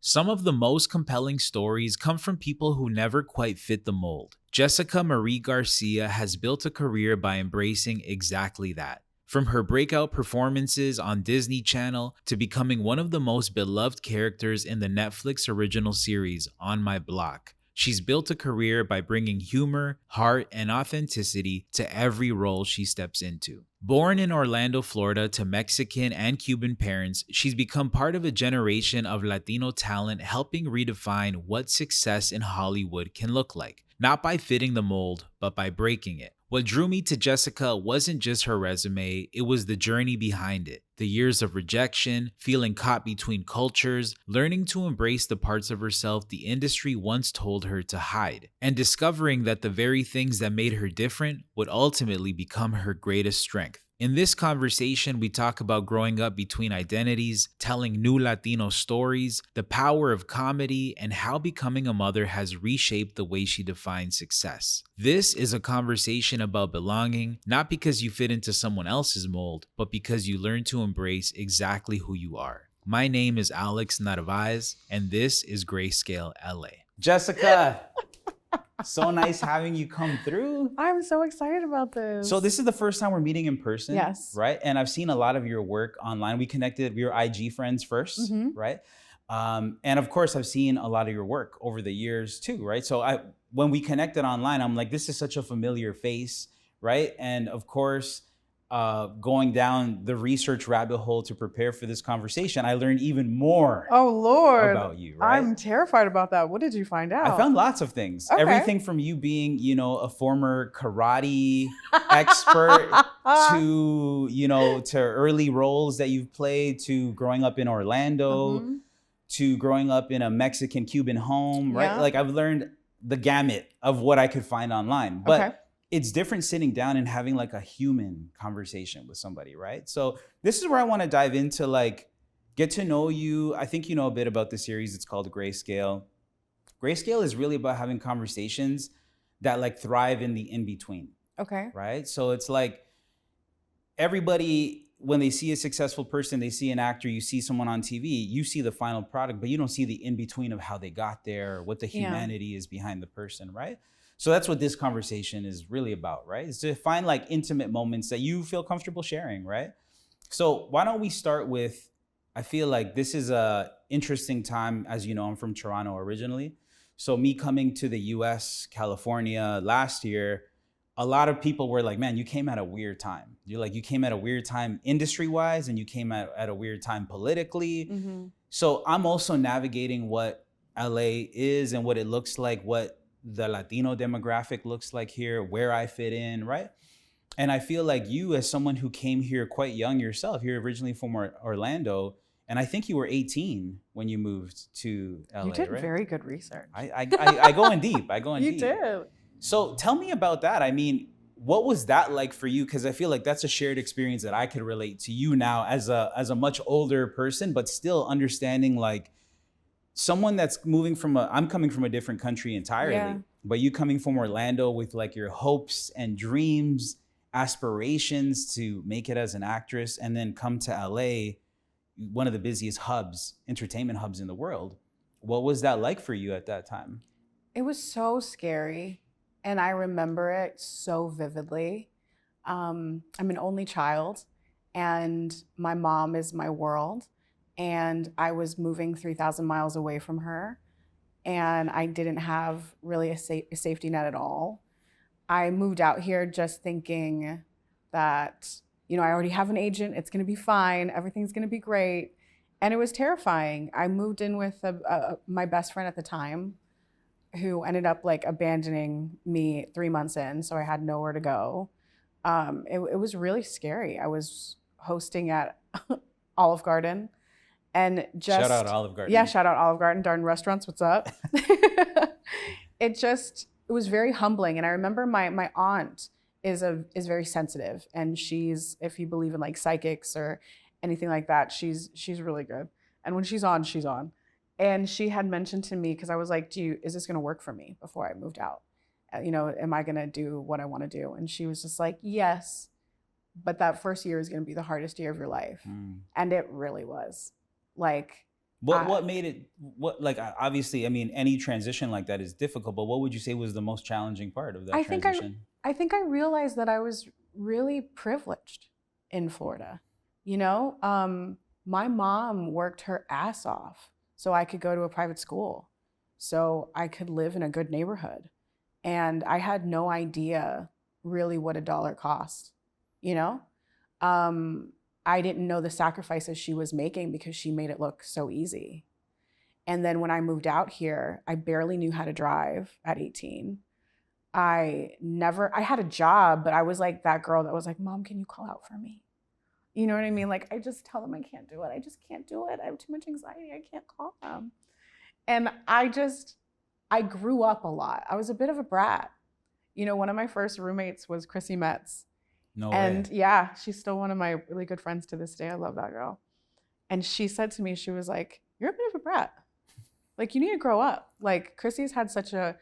Some of the most compelling stories come from people who never quite fit the mold. Jessica Marie Garcia has built a career by embracing exactly that. From her breakout performances on Disney Channel to becoming one of the most beloved characters in the Netflix original series On My Block, she's built a career by bringing humor, heart, and authenticity to every role she steps into. Born in Orlando, Florida to Mexican and Cuban parents, she's become part of a generation of Latino talent helping redefine what success in Hollywood can look like. Not by fitting the mold, but by breaking it. What drew me to Jessica wasn't just her resume, it was the journey behind it. The years of rejection, feeling caught between cultures, learning to embrace the parts of herself the industry once told her to hide, and discovering that the very things that made her different would ultimately become her greatest strength. In this conversation, we talk about growing up between identities, telling new Latino stories, the power of comedy, and how becoming a mother has reshaped the way she defines success. This is a conversation about belonging, not because you fit into someone else's mold, but because you learn to embrace exactly who you are. My name is Alex Narváez, and this is Grayscale LA. Jessica! So nice having you come through. I'm so excited about this. So this is the first time we're meeting in person, yes, right? And I've seen a lot of your work online. We connected, we were IG friends first, right? And of course, I've seen a lot of your work over the years too, right? So when we connected online, I'm like, this is such a familiar face, right? And of course, going down the research rabbit hole to prepare for this conversation, I learned even more about you, right? I'm terrified about that. What did you find out? I found lots of things. Okay. Everything from you being, a former karate expert to early roles that you've played, to growing up in Orlando, to growing up in a Mexican Cuban home, right? Yeah. Like I've learned the gamut of what I could find online. But it's different sitting down and having like a human conversation with somebody, right? So this is where I want to dive into, like, get to know you. I think you know a bit about the series. It's called Grayscale. Grayscale is really about having conversations that like thrive in the in-between. Okay. Right? So it's like everybody, when they see a successful person, they see an actor, you see someone on TV, you see the final product, but you don't see the in-between of how they got there, or what the humanity is behind the person, right? So that's what this conversation is really about, right? Is to find like intimate moments that you feel comfortable sharing, right? So why don't we start with, I feel like this is a interesting time. As you know, I'm from Toronto originally. So me coming to the US, California last year, a lot of people were like, man, you came at a weird time. You came at a weird time industry-wise, and you came at a weird time politically. So I'm also navigating what LA is and what it looks like, what the Latino demographic looks like here, where I fit in, right? And I feel like you, as someone who came here quite young yourself, you're originally from Orlando, and I think you were 18 when you moved to LA, right? You did very good research. I go in deep. You did. So tell me about that. I mean, what was that like for you? Because I feel like that's a shared experience that I could relate to you now as a much older person, but still understanding like someone that's moving from I'm coming from a different country entirely, but you coming from Orlando with like your hopes and dreams, aspirations to make it as an actress, and then come to LA, one of the busiest entertainment hubs in the world. What was that like for you at that time? It was so scary, and I remember it so vividly. I'm an only child, and my mom is my world. And I was moving 3,000 miles away from her, and I didn't have really a safety net at all. I moved out here just thinking that, I already have an agent, it's gonna be fine, everything's gonna be great. And it was terrifying. I moved in with my best friend at the time, who ended up like abandoning me 3 months in, so I had nowhere to go. It was really scary. I was hosting at Olive Garden. And just shout out Olive Garden. Yeah, shout out Olive Garden, darn restaurants, what's up? It was very humbling. And I remember my aunt is very sensitive, and she's, if you believe in like psychics or anything like that, she's really good. And when she's on, she's on. And she had mentioned to me, because I was like, is this gonna work for me before I moved out? Am I gonna do what I wanna do? And she was just like, yes, but that first year is gonna be the hardest year of your life. And it really was. Like, What made it, like, obviously, I mean, any transition like that is difficult, but what would you say was the most challenging part of that transition? I think I realized that I was really privileged in Florida. You know, my mom worked her ass off so I could go to a private school, so I could live in a good neighborhood. And I had no idea really what a dollar cost, you know? I didn't know the sacrifices she was making because she made it look so easy. And then when I moved out here, I barely knew how to drive at 18. I had a job, but I was like that girl that was like, Mom, can you call out for me? You know what I mean? Like, I just tell them I can't do it. I just can't do it. I have too much anxiety. I can't call them. And I grew up a lot. I was a bit of a brat. You know, one of my first roommates was Chrissy Metz. No And way. yeah, she's still one of my really good friends to this day. I love that girl. And she said to me, she was like, you're a bit of a brat. Like, you need to grow up. Like, Chrissy's had such a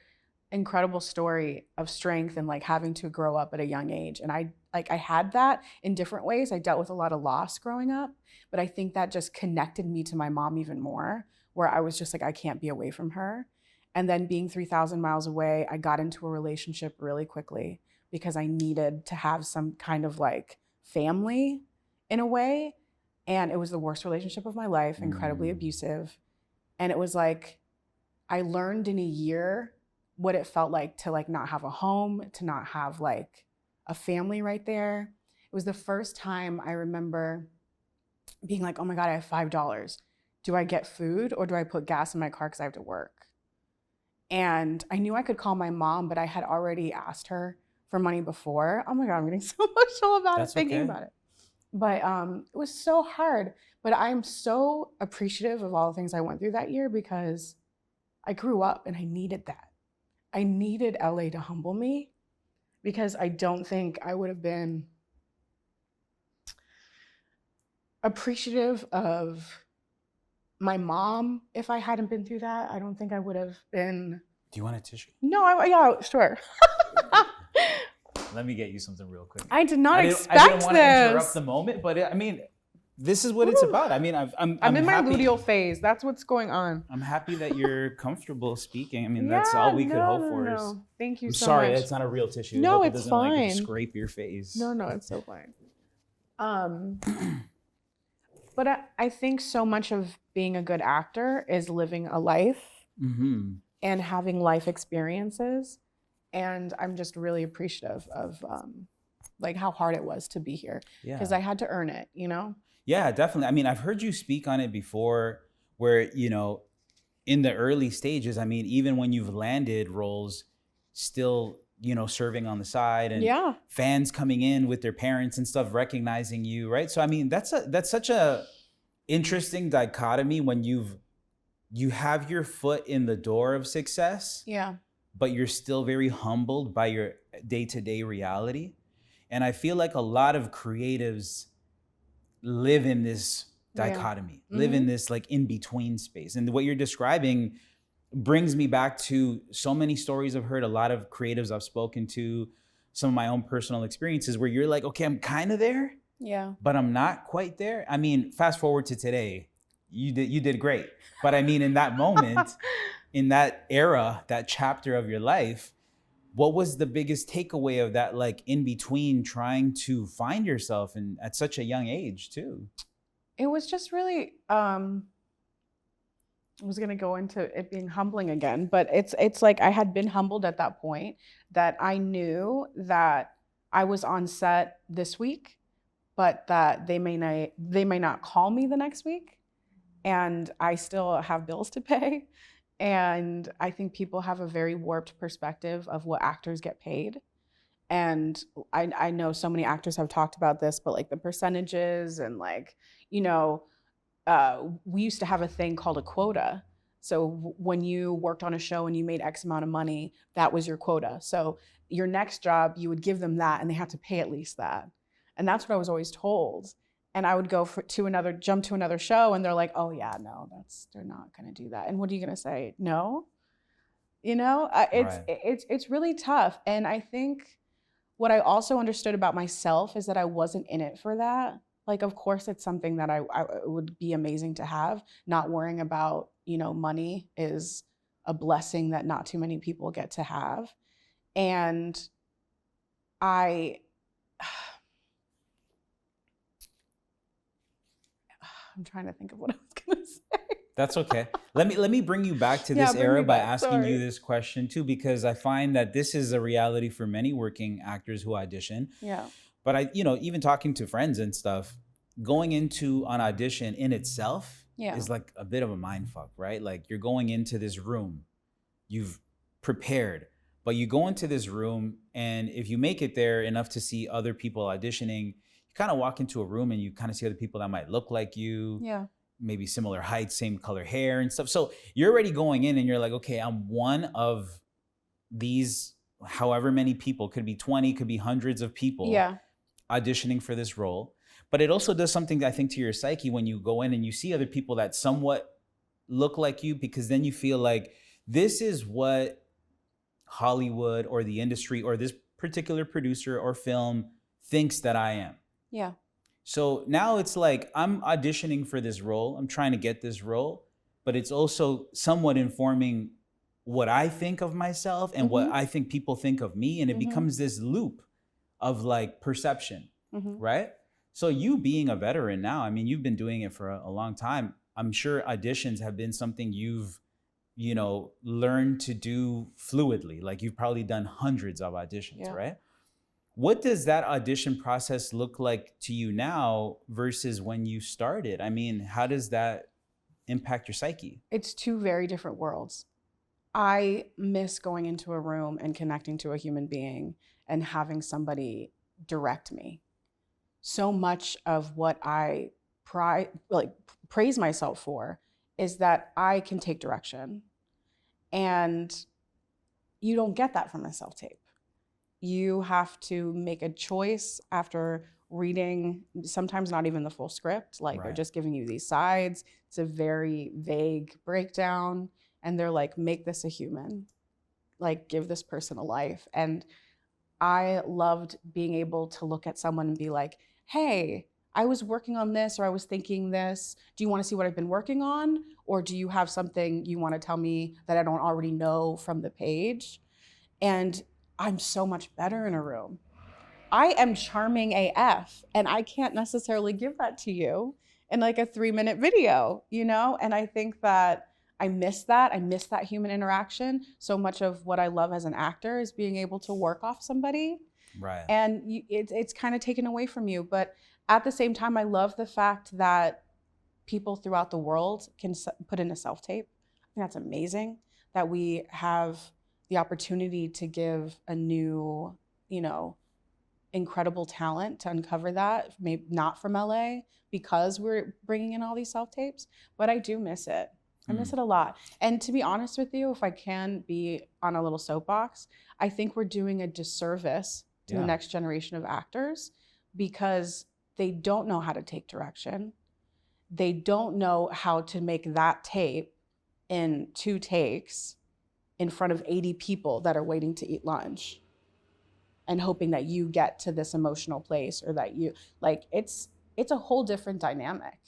incredible story of strength and like having to grow up at a young age. And I had that in different ways. I dealt with a lot of loss growing up, but I think that just connected me to my mom even more, where I was just like, I can't be away from her. And then being 3,000 miles away, I got into a relationship really quickly because I needed to have some kind of like family in a way. And it was the worst relationship of my life, incredibly abusive. And it was like, I learned in a year what it felt like to like not have a home, to not have like a family right there. It was the first time I remember being like, oh my God, I have $5. Do I get food or do I put gas in my car because I have to work? And I knew I could call my mom, but I had already asked her for money before. Oh my God, I'm getting so emotional about it, thinking about it. But it was so hard. But I'm so appreciative of all the things I went through that year because I grew up and I needed that. I needed LA to humble me because I don't think I would have been appreciative of my mom if I hadn't been through that. I don't think I would have been. Do you want a tissue? No, yeah, sure. Let me get you something real quick. I did not expect I didn't want this. to interrupt the moment, but I mean, this is what it's about. I mean, I'm in happy. My luteal phase. That's what's going on. I'm happy that you're comfortable speaking. I mean, that's all we could hope for. No. Thank you I'm so sorry, much. it's not a real tissue. No, I hope it's it doesn't, fine. like, scrape your face. No, it's so fine. But I think so much of being a good actor is living a life and having life experiences. And I'm just really appreciative of like how hard it was to be here because I had to earn it, you know? Yeah, definitely. I mean, I've heard you speak on it before where, you know, in the early stages, I mean, even when you've landed roles, still, you know, serving on the side and fans coming in with their parents and stuff, recognizing you, right? So, I mean, that's such a interesting dichotomy when you have your foot in the door of success, but you're still very humbled by your day-to-day reality. And I feel like a lot of creatives live in this dichotomy, live in this like in-between space. And what you're describing brings me back to so many stories I've heard, a lot of creatives I've spoken to, some of my own personal experiences where you're like, okay, I'm kind of there, but I'm not quite there. I mean, fast forward to today, you did great. But I mean, in that moment, in that era, that chapter of your life, what was the biggest takeaway of that, like in between trying to find yourself and at such a young age too? It was just really, I was going to go into it being humbling again, but it's like I had been humbled at that point that I knew that I was on set this week, but that they may not call me the next week, and I still have bills to pay. And I think people have a very warped perspective of what actors get paid. And I know so many actors have talked about this, but like the percentages and like, you know, we used to have a thing called a quota. So when you worked on a show and you made X amount of money, that was your quota. So your next job, you would give them that and they had to pay at least that. And that's what I was always told. And I would go jump to another show and they're like, oh yeah, no, they're not gonna do that. And what are you gonna say? No? You know, it's really tough. And I think what I also understood about myself is that I wasn't in it for that. Like, of course, it's something that I would be amazing to have. Not worrying about, money is a blessing that not too many people get to have. And I'm trying to think of what I was going to say. That's okay. Let me bring you back to this era by asking you this question too, because I find that this is a reality for many working actors who audition. Yeah. But I, even talking to friends and stuff, going into an audition in itself is like a bit of a mind fuck, right? Like you're going into this room, you've prepared, but you go into this room, and if you make it there enough to see other people auditioning, you kind of walk into a room and you kind of see other people that might look like you. Yeah. Maybe similar height, same color hair and stuff. So you're already going in and you're like, okay, I'm one of these, however many people, could be 20, could be hundreds of people auditioning for this role. But it also does something, I think, to your psyche when you go in and you see other people that somewhat look like you, because then you feel like this is what Hollywood or the industry or this particular producer or film thinks that I am. Yeah. So now it's like I'm auditioning for this role. I'm trying to get this role, but it's also somewhat informing what I think of myself and what I think people think of me. And it becomes this loop of like perception, right? So you being a veteran now, I mean, you've been doing it for a long time. I'm sure auditions have been something you've, learned to do fluidly. Like you've probably done hundreds of auditions, right? What does that audition process look like to you now versus when you started? I mean, how does that impact your psyche? It's two very different worlds. I miss going into a room and connecting to a human being and having somebody direct me. So much of what I praise myself for is that I can take direction. And you don't get that from a self-tape. You have to make a choice after reading, sometimes not even the full script. Like they're just giving you these sides. It's a very vague breakdown. And they're like, make this a human. Like, give this person a life. And I loved being able to look at someone and be like, hey, I was working on this, or I was thinking this. Do you want to see what I've been working on? Or do you have something you want to tell me that I don't already know from the page? And I'm so much better in a room. I am charming AF, and I can't necessarily give that to you in like a 3-minute video, And I think that I miss that. I miss that human interaction. So much of what I love as an actor is being able to work off somebody. Right. And it's kind of taken away from you. But at the same time, I love the fact that people throughout the world can put in a self-tape. I think that's amazing that we have the opportunity to give a new, incredible talent to uncover that, maybe not from LA because we're bringing in all these self-tapes, but I do miss it. I miss it a lot. And to be honest with you, if I can be on a little soapbox, I think we're doing a disservice to the next generation of actors because they don't know how to take direction. They don't know how to make that tape in 2 takes in front of 80 people that are waiting to eat lunch and hoping that you get to this emotional place or that you, like, it's a whole different dynamic.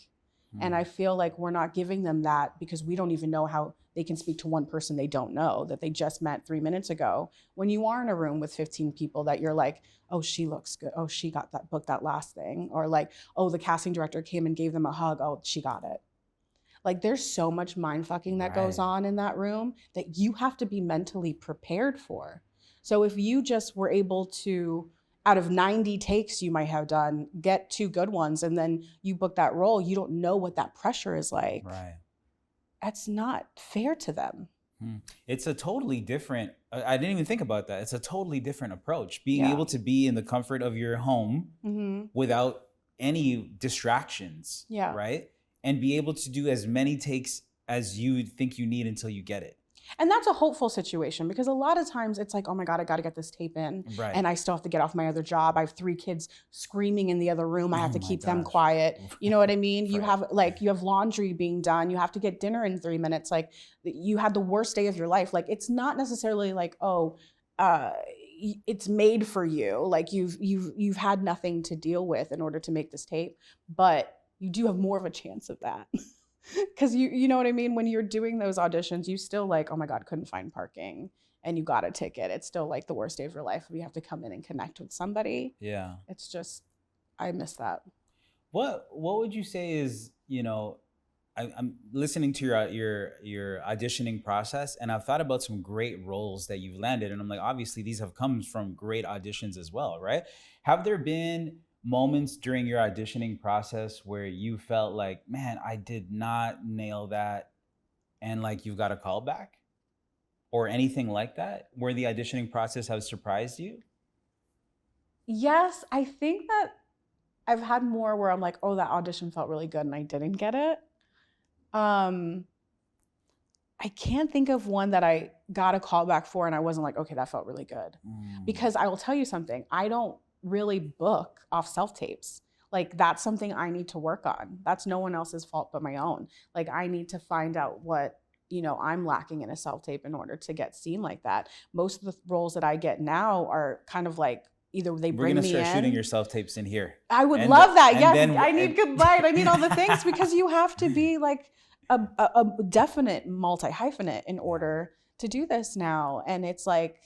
And I feel like we're not giving them that because we don't even know how they can speak to one person they don't know that they just met 3 minutes ago. When you are in a room with 15 people that you're like, oh, she looks good. Oh, she got that book, that last thing. Or like, oh, the casting director came and gave them a hug. Oh, she got it. Like there's so much mind fucking that goes on in that room that you have to be mentally prepared for. So if you just were able to, out of 90 takes you might have done, get 2 good ones, and then you book that role, you don't know what that pressure is like. Right. That's not fair to them. It's a totally different, I didn't even think about that. It's a totally different approach. Being able to be in the comfort of your home without any distractions, right? And be able to do as many takes as you think you need until you get it. And that's a hopeful situation because a lot of times it's like, oh my God, I got to get this tape in. Right. And I still have to get off my other job. I have 3 kids screaming in the other room. I have to keep them quiet. You know what I mean? You have you have laundry being done. You have to get dinner in 3 minutes. Like you had the worst day of your life. Like it's not necessarily like, oh, it's made for you. Like you've had nothing to deal with in order to make this tape, but you do have more of a chance of that. Because you know what I mean? When you're doing those auditions, you still like, oh my God, couldn't find parking and you got a ticket. It's still like the worst day of your life if you have to come in and connect with somebody. Yeah. It's just, I miss that. What would you say is, I'm listening to your auditioning process, and I've thought about some great roles that you've landed, and I'm like, obviously these have come from great auditions as well, right? Have there been moments during your auditioning process where you felt like, man, I did not nail that, and like you've got a call back, or anything like that, where the auditioning process has surprised you? Yes, I think that I've had more where I'm like, oh, that audition felt really good and I didn't get it. I can't think of one that I got a call back for and I wasn't like, okay, that felt really good. Because I will tell you something, I don't really book off self-tapes. Like that's something I need to work on. That's no one else's fault but my own. Like I need to find out what, I'm lacking in a self-tape in order to get seen like that. Most of the roles that I get now are kind of like, either they bring me in. We're gonna start shooting your self-tapes in here. I would love that. Yes, I need good light. I need all the things because you have to be like a definite multi-hyphenate in order to do this now. And it's like,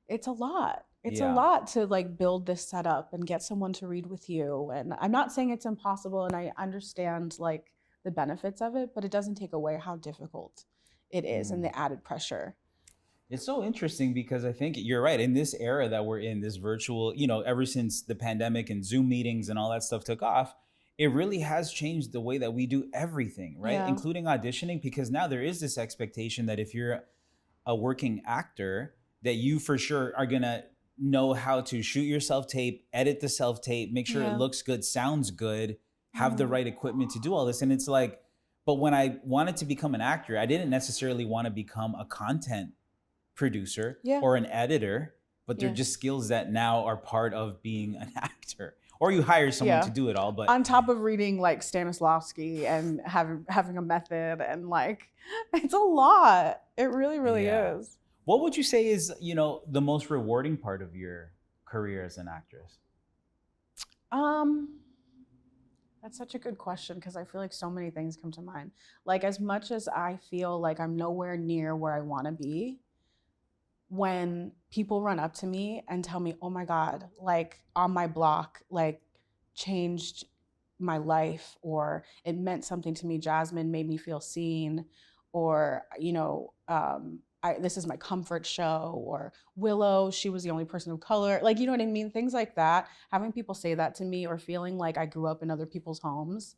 it's a lot. It's a lot to like build this setup and get someone to read with you. And I'm not saying it's impossible, and I understand like the benefits of it, but it doesn't take away how difficult it is and the added pressure. It's so interesting because I think you're right. In this era that we're in, this virtual, ever since the pandemic and Zoom meetings and all that stuff took off, it really has changed the way that we do everything, right? Yeah. Including auditioning, because now there is this expectation that if you're a working actor, that you for sure are gonna know how to shoot your self-tape, edit the self-tape, make sure it looks good, sounds good, have the right equipment to do all this. And it's like, but when I wanted to become an actor, I didn't necessarily want to become a content producer or an editor, but they're just skills that now are part of being an actor. Or you hire someone to do it all. But on top of reading like Stanislavski and having a method, and like it's a lot. It really, really is. What would you say is, the most rewarding part of your career as an actress? That's such a good question because I feel like so many things come to mind. Like as much as I feel like I'm nowhere near where I want to be, when people run up to me and tell me, oh my God, like on my block, like changed my life, or it meant something to me, Jasmine made me feel seen, or, this is my comfort show, or Willow, she was the only person of color. Like, you know what I mean? Things like that. Having people say that to me or feeling like I grew up in other people's homes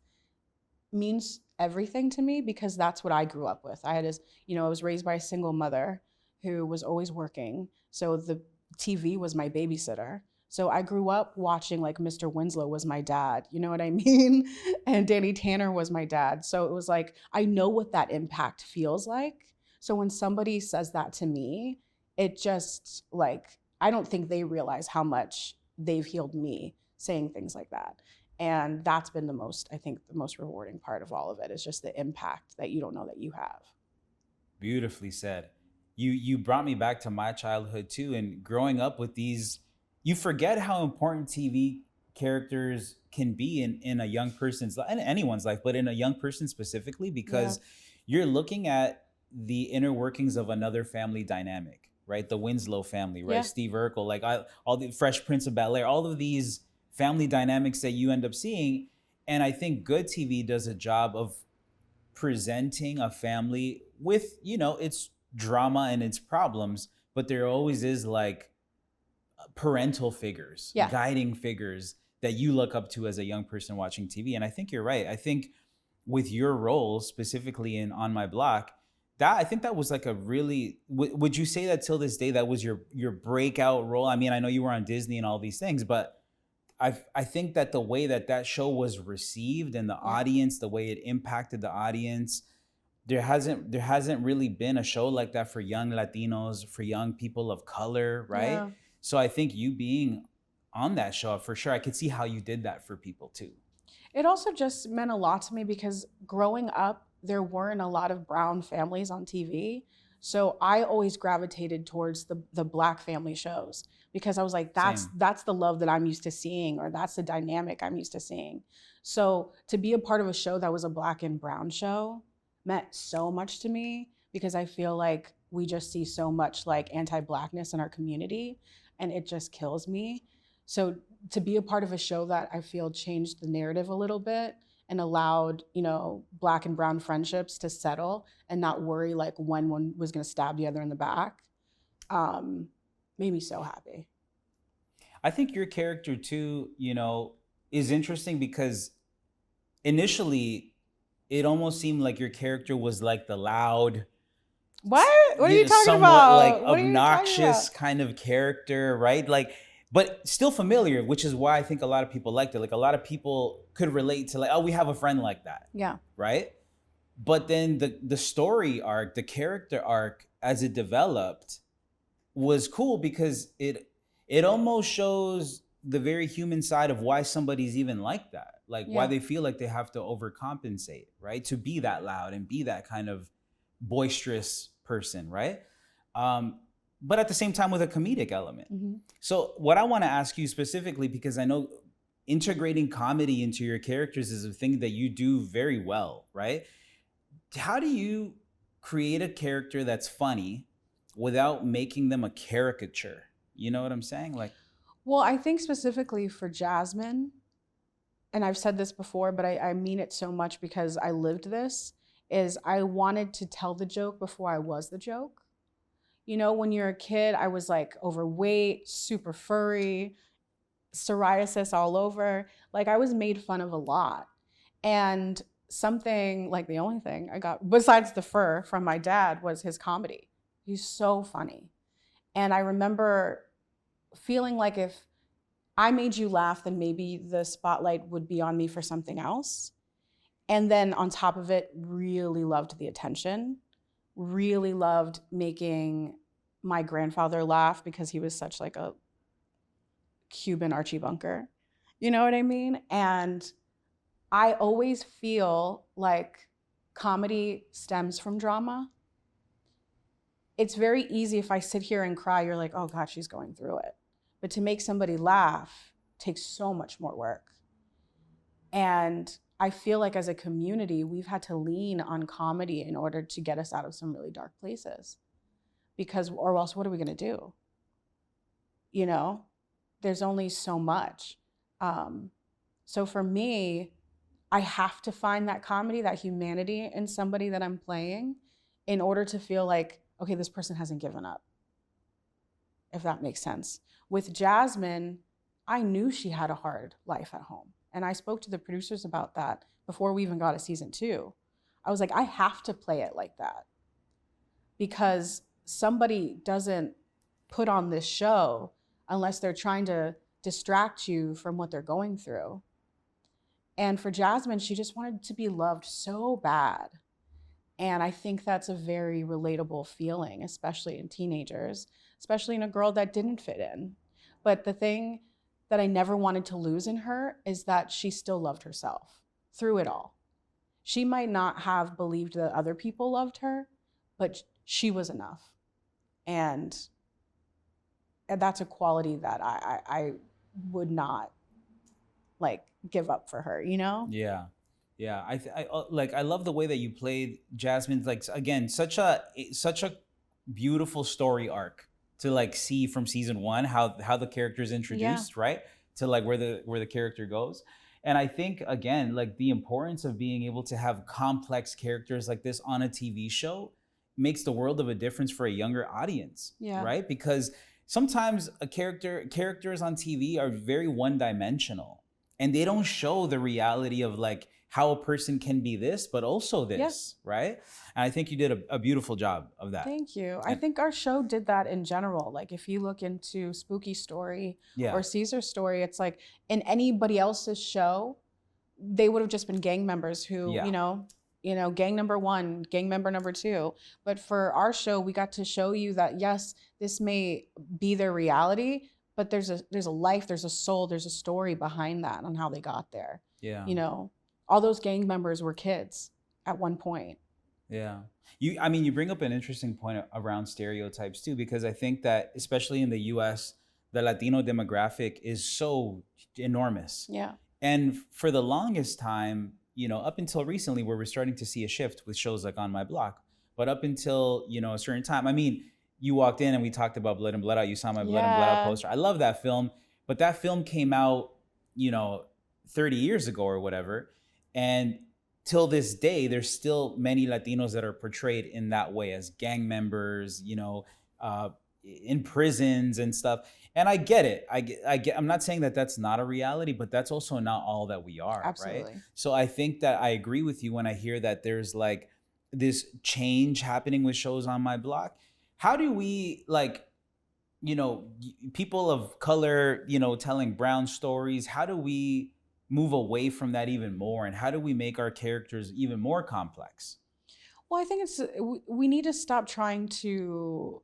means everything to me because that's what I grew up with. I was raised by a single mother who was always working. So the TV was my babysitter. So I grew up watching like Mr. Winslow was my dad, you know what I mean? And Danny Tanner was my dad. So it was like, I know what that impact feels like. So when somebody says that to me, it just like, I don't think they realize how much they've healed me saying things like that. And that's been the most rewarding part of all of it is just the impact that you don't know that you have. Beautifully said. You brought me back to my childhood too, and growing up with these, you forget how important TV characters can be in a young person's life, in anyone's life, but in a young person specifically, because you're looking at the inner workings of another family dynamic, right? The Winslow family, right? Steve Urkel, like all the Fresh Prince of Bel-Air, all of these family dynamics that you end up seeing. And I think good TV does a job of presenting a family with, its drama and its problems, but there always is like parental figures, guiding figures that you look up to as a young person watching TV. And I think you're right. I think with your role specifically in On My Block, I think that was like a really, would you say that till this day, that was your breakout role? I mean, I know you were on Disney and all these things, but I think that the way that show was received and the audience, the way it impacted the audience, there hasn't really been a show like that for young Latinos, for young people of color, right? Yeah. So I think you being on that show, for sure, I could see how you did that for people too. It also just meant a lot to me because growing up, there weren't a lot of brown families on TV. So I always gravitated towards the Black family shows because I was like, that's the love that I'm used to seeing, or that's the dynamic I'm used to seeing. So to be a part of a show that was a Black and brown show meant so much to me, because I feel like we just see so much like anti-Blackness in our community, and it just kills me. So to be a part of a show that I feel changed the narrative a little bit and allowed, you know, Black and brown friendships to settle and not worry like when one was going to stab the other in the back, made me so happy. I think your character too, you know, is interesting because initially it almost seemed like your character was like the loud, what are you talking somewhat about? like obnoxious kind of character, right? Like, but still familiar, which is why I think a lot of people liked it. Like a lot of people could relate to like, oh, we have a friend like that. Yeah. Right? But then the story arc, the character arc as it developed was cool because it almost shows the very human side of why somebody's even like that. Like why they feel like they have to overcompensate, right? To be that loud and be that kind of boisterous person, right? But at the same time with a comedic element. Mm-hmm. So what I want to ask you specifically, because I know integrating comedy into your characters is a thing that you do very well, right? How do you create a character that's funny without making them a caricature? You know what I'm saying? Like, well, I think specifically for Jasmine, and I've said this before, but I mean it so much because I lived this, is I wanted to tell the joke before I was the joke. You know, when you're a kid, I was like overweight, super furry, psoriasis all over. Like I was made fun of a lot. And something, like the only thing I got besides the fur from my dad was his comedy. He's so funny. And I remember feeling like if I made you laugh, then maybe the spotlight would be on me for something else. And then on top of it, really loved the attention, really loved making my grandfather laugh because he was such like a Cuban Archie Bunker. You know what I mean? And I always feel like comedy stems from drama. It's very easy if I sit here and cry, you're like, oh God, she's going through it. But to make somebody laugh takes so much more work. And I feel like as a community, we've had to lean on comedy in order to get us out of some really dark places. Because, or else what are we gonna do? You know, there's only so much. So for me, I have to find that comedy, that humanity in somebody that I'm playing in order to feel like, okay, this person hasn't given up, if that makes sense. With Jasmine, I knew she had a hard life at home. And I spoke to the producers about that before we even got a season 2. I was like, I have to play it like that because somebody doesn't put on this show unless they're trying to distract you from what they're going through. And for Jasmine, she just wanted to be loved so bad. And I think that's a very relatable feeling, especially in teenagers, especially in a girl that didn't fit in. But the thing that I never wanted to lose in her is that she still loved herself through it all. She might not have believed that other people loved her, but she was enough. And that's a quality that I would not like give up for her, you know? Yeah. Yeah, I love the way that you played Jasmine's, like, again, such a beautiful story arc to like see from season 1 how the character is introduced, right? To like where the character goes. And I think again, like the importance of being able to have complex characters like this on a TV show makes the world of a difference for a younger audience, right? Because sometimes characters on TV are very one-dimensional and they don't show the reality of like how a person can be this, but also this, right? And I think you did a beautiful job of that. Thank you. I think our show did that in general. Like if you look into Spooky Story or Caesar's Story, it's like in anybody else's show, they would have just been gang members who, you know, gang number 1, gang member number 2. But for our show, we got to show you that, yes, this may be their reality, but there's a life, there's a soul, there's a story behind that on how they got there. Yeah. You know, all those gang members were kids at one point. Yeah. You bring up an interesting point around stereotypes too, because I think that especially in the US, the Latino demographic is so enormous. Yeah. And for the longest time, up until recently where we're starting to see a shift with shows like On My Block, but up until, a certain time, I mean, you walked in and we talked about Blood and Blood Out. You saw my Blood and Blood Out Yeah. poster. I love that film, but that film came out, 30 years ago or whatever. And till this day, there's still many Latinos that are portrayed in that way as gang members, in prisons and stuff. And I get it. I'm not saying that that's not a reality, but that's also not all that we are. Absolutely. Right? So I think that I agree with you when I hear that there's like this change happening with shows on my block. How do we people of color, telling brown stories, how do we move away from that even more? And how do we make our characters even more complex? Well, I think we need to stop trying to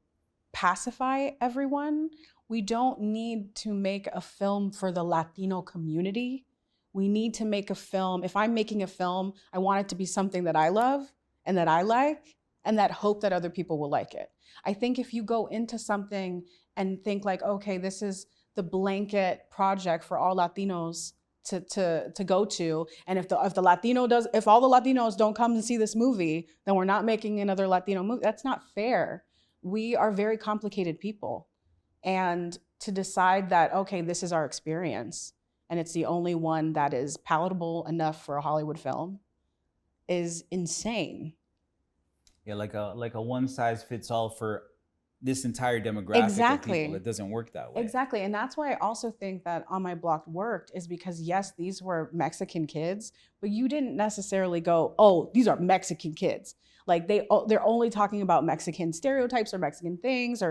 pacify everyone. We don't need to make a film for the Latino community. We need to make a film. If I'm making a film, I want it to be something that I love and that I like and that hope that other people will like it. I think if you go into something and think like, okay, this is the blanket project for all Latinos to go to, and if all the Latinos don't come and see this movie, then we're not making another Latino movie. That's not fair. We are very complicated people. And to decide that, okay, this is our experience and it's the only one that is palatable enough for a Hollywood film is insane. Yeah, like a one size fits all for this entire demographic of people. It doesn't work that way. Exactly. And that's why I also think that On My Block worked, is because yes, these were Mexican kids, but you didn't necessarily go, oh, these are Mexican kids. Like they're only talking about Mexican stereotypes or Mexican things,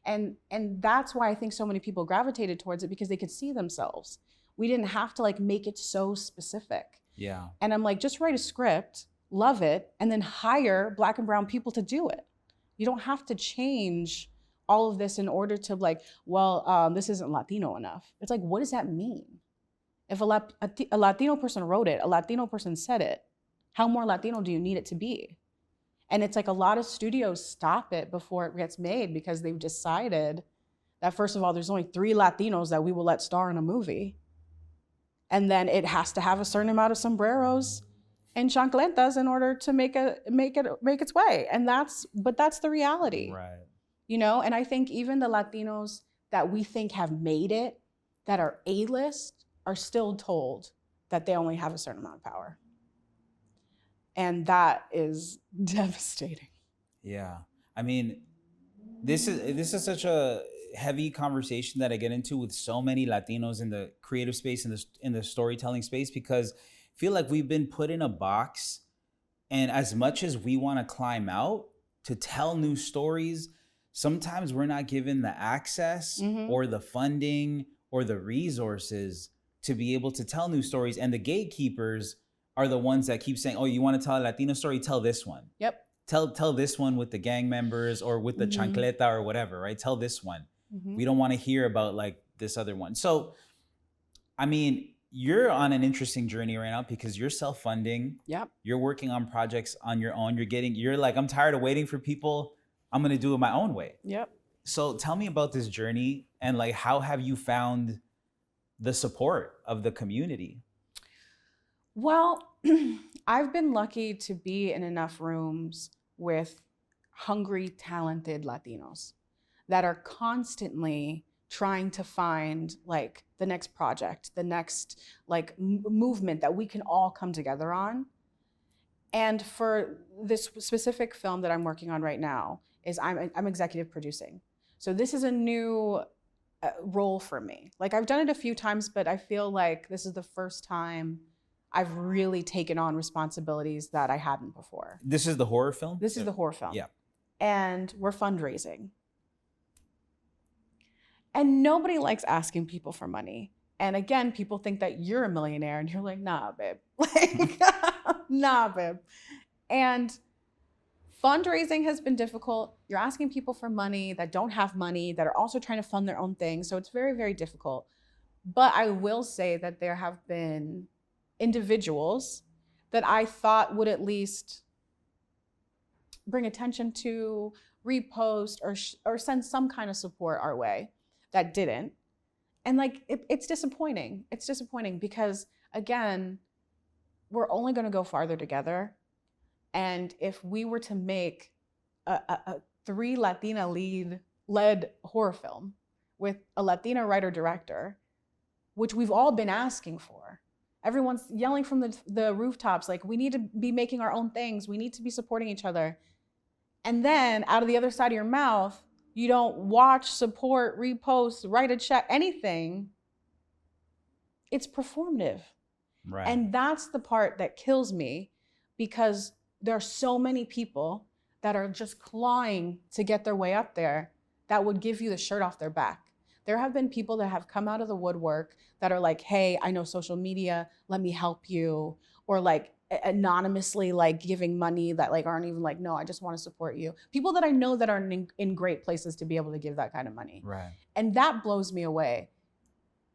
and that's why I think so many people gravitated towards it, because they could see themselves. We didn't have to like make it so specific. Yeah. And I'm like, just write a script, love it, and then hire Black and brown people to do it. You don't have to change all of this in order to like, well, this isn't Latino enough. It's like, what does that mean? If a Latino person wrote it, a Latino person said it, how more Latino do you need it to be? And it's like a lot of studios stop it before it gets made because they've decided that, first of all, there's only 3 Latinos that we will let star in a movie. And then it has to have a certain amount of sombreros and chancletas in order to make its way. And that's the reality. Right. And I think even the Latinos that we think have made it, that are A-list, are still told that they only have a certain amount of power. And that is devastating. Yeah. I mean, this is such a heavy conversation that I get into with so many Latinos in the creative space, in the storytelling space, because I feel like we've been put in a box, and as much as we want to climb out to tell new stories, sometimes we're not given the access or the funding or the resources to be able to tell new stories. And the gatekeepers are the ones that keep saying, oh, you want to tell a Latino story? Tell this one. Yep. Tell this one with the gang members or with the chancleta or whatever, right? Tell this one. We don't want to hear about like this other one. So, I mean, you're on an interesting journey right now because you're self-funding. Yep. You're working on projects on your own. You're like, I'm tired of waiting for people. I'm going to do it my own way. Yep. So tell me about this journey and like, how have you found the support of the community? Well, I've been lucky to be in enough rooms with hungry, talented Latinos that are constantly trying to find like the next project, the next like movement that we can all come together on. And for this specific film that I'm working on right now, is I'm executive producing. So this is a new role for me. Like I've done it a few times, but I feel like this is the first time I've really taken on responsibilities that I hadn't before. This is the horror film? This is the horror film. Yeah. And we're fundraising. And nobody likes asking people for money. And again, people think that you're a millionaire and you're like, nah, babe. Like, nah, babe. And fundraising has been difficult. You're asking people for money that don't have money, that are also trying to fund their own thing. So it's very, very difficult. But I will say that there have been individuals that I thought would at least bring attention to, repost, or send some kind of support our way that didn't. And like, it's disappointing. It's disappointing because, again, we're only going to go farther together. And if we were to make a 3 Latina led horror film with a Latina writer director, which we've all been asking for, everyone's yelling from the rooftops, like, we need to be making our own things. We need to be supporting each other. And then out of the other side of your mouth, you don't watch, support, repost, write a check, anything. It's performative. Right. And that's the part that kills me, because there are so many people that are just clawing to get their way up there that would give you the shirt off their back. There have been people that have come out of the woodwork that are like, hey, I know social media, let me help you. Or like anonymously like giving money that like aren't even like, no, I just want to support you. People that I know that are in great places to be able to give that kind of money. Right. And that blows me away.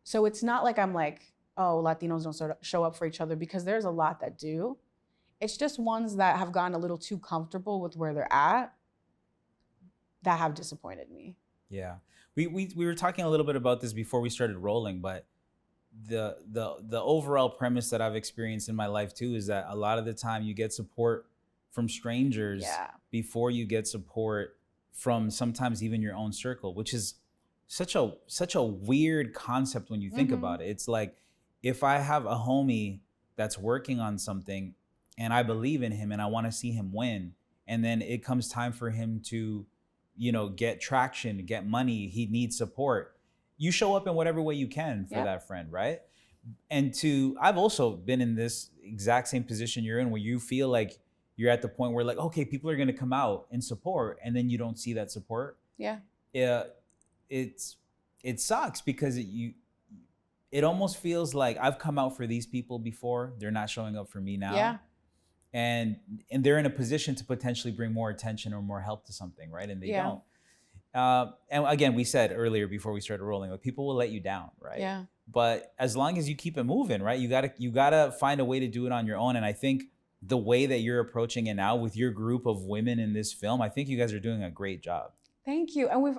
So it's not like I'm like, oh, Latinos don't sort of show up for each other, because there's a lot that do. It's just ones that have gotten a little too comfortable with where they're at that have disappointed me. Yeah. We were talking a little bit about this before we started rolling, but the overall premise that I've experienced in my life too is that a lot of the time you get support from strangers before you get support from sometimes even your own circle, which is such a weird concept when you think about it. It's like, if I have a homie that's working on something and I believe in him and I want to see him win, and then it comes time for him to, get traction, get money, he needs support, you show up in whatever way you can for that friend, right? And I've also been in this exact same position you're in, where you feel like you're at the point where like, okay, people are going to come out and support, and then you don't see that support. Yeah. It sucks, because it almost feels like I've come out for these people before, they're not showing up for me now. Yeah. And they're in a position to potentially bring more attention or more help to something, right? And they don't. And again, we said earlier before we started rolling, like, people will let you down, right? Yeah. But as long as you keep it moving, right? You gotta find a way to do it on your own. And I think the way that you're approaching it now with your group of women in this film, I think you guys are doing a great job. Thank you. And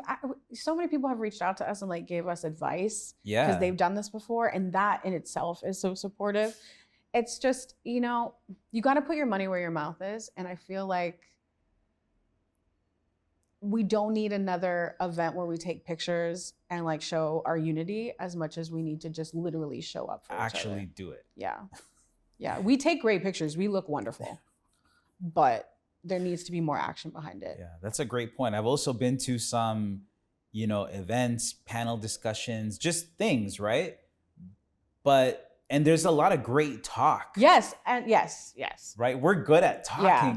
so many people have reached out to us and like gave us advice. Yeah. Because they've done this before, and that in itself is so supportive. It's just, you got to put your money where your mouth is. And I feel like we don't need another event where we take pictures and like show our unity, as much as we need to just literally show up for each other. Actually do it. Yeah. Yeah. We take great pictures. We look wonderful. But there needs to be more action behind it. Yeah, that's a great point. I've also been to some, events, panel discussions, just things, right? And there's a lot of great talk. Yes, and yes. Right? We're good at talking. Yeah.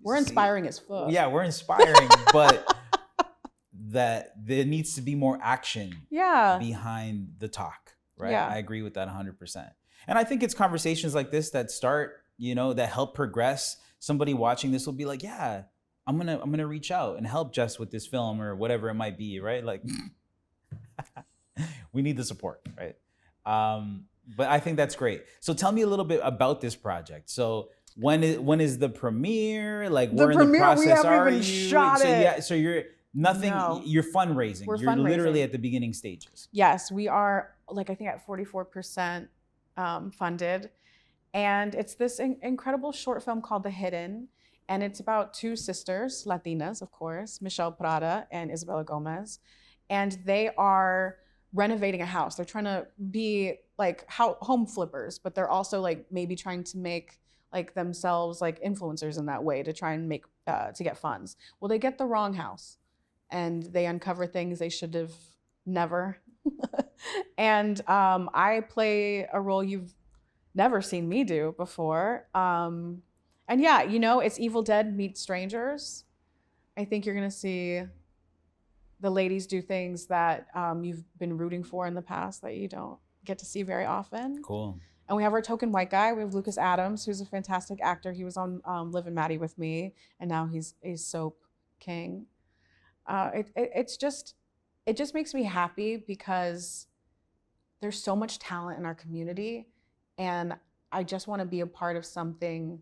We're inspiring as fuck. Yeah, we're inspiring, but that there needs to be more action behind the talk, right? Yeah. I agree with that 100%. And I think it's conversations like this that start, that help progress. Somebody watching this will be like, yeah, I'm gonna reach out and help Jess with this film or whatever it might be, right? Like, we need the support, right? But I think that's great. So tell me a little bit about this project. So when is the premiere? Like, where in the process we haven't are even you? shot it. Yeah, so you're nothing. No. You're fundraising. You're fundraising. Literally at the beginning stages. Yes, we are, like, I think at 44% funded. And it's this incredible short film called The Hidden. And it's about 2 sisters, Latinas, of course, Michelle Prada and Isabella Gomez. And they are renovating a house. They're trying to be like home flippers, but they're also like maybe trying to make like themselves like influencers in that way to try and make, to get funds. Well, they get the wrong house and they uncover things they should have never. And I play a role you've never seen me do before. And yeah, it's Evil Dead meets strangers. I think you're gonna see the ladies do things that you've been rooting for in the past that you don't get to see very often. Cool. And we have our token white guy. We have Lucas Adams, who's a fantastic actor. He was on Liv and Maddie with me, and now he's a soap king. It just makes me happy because there's so much talent in our community, and I just want to be a part of something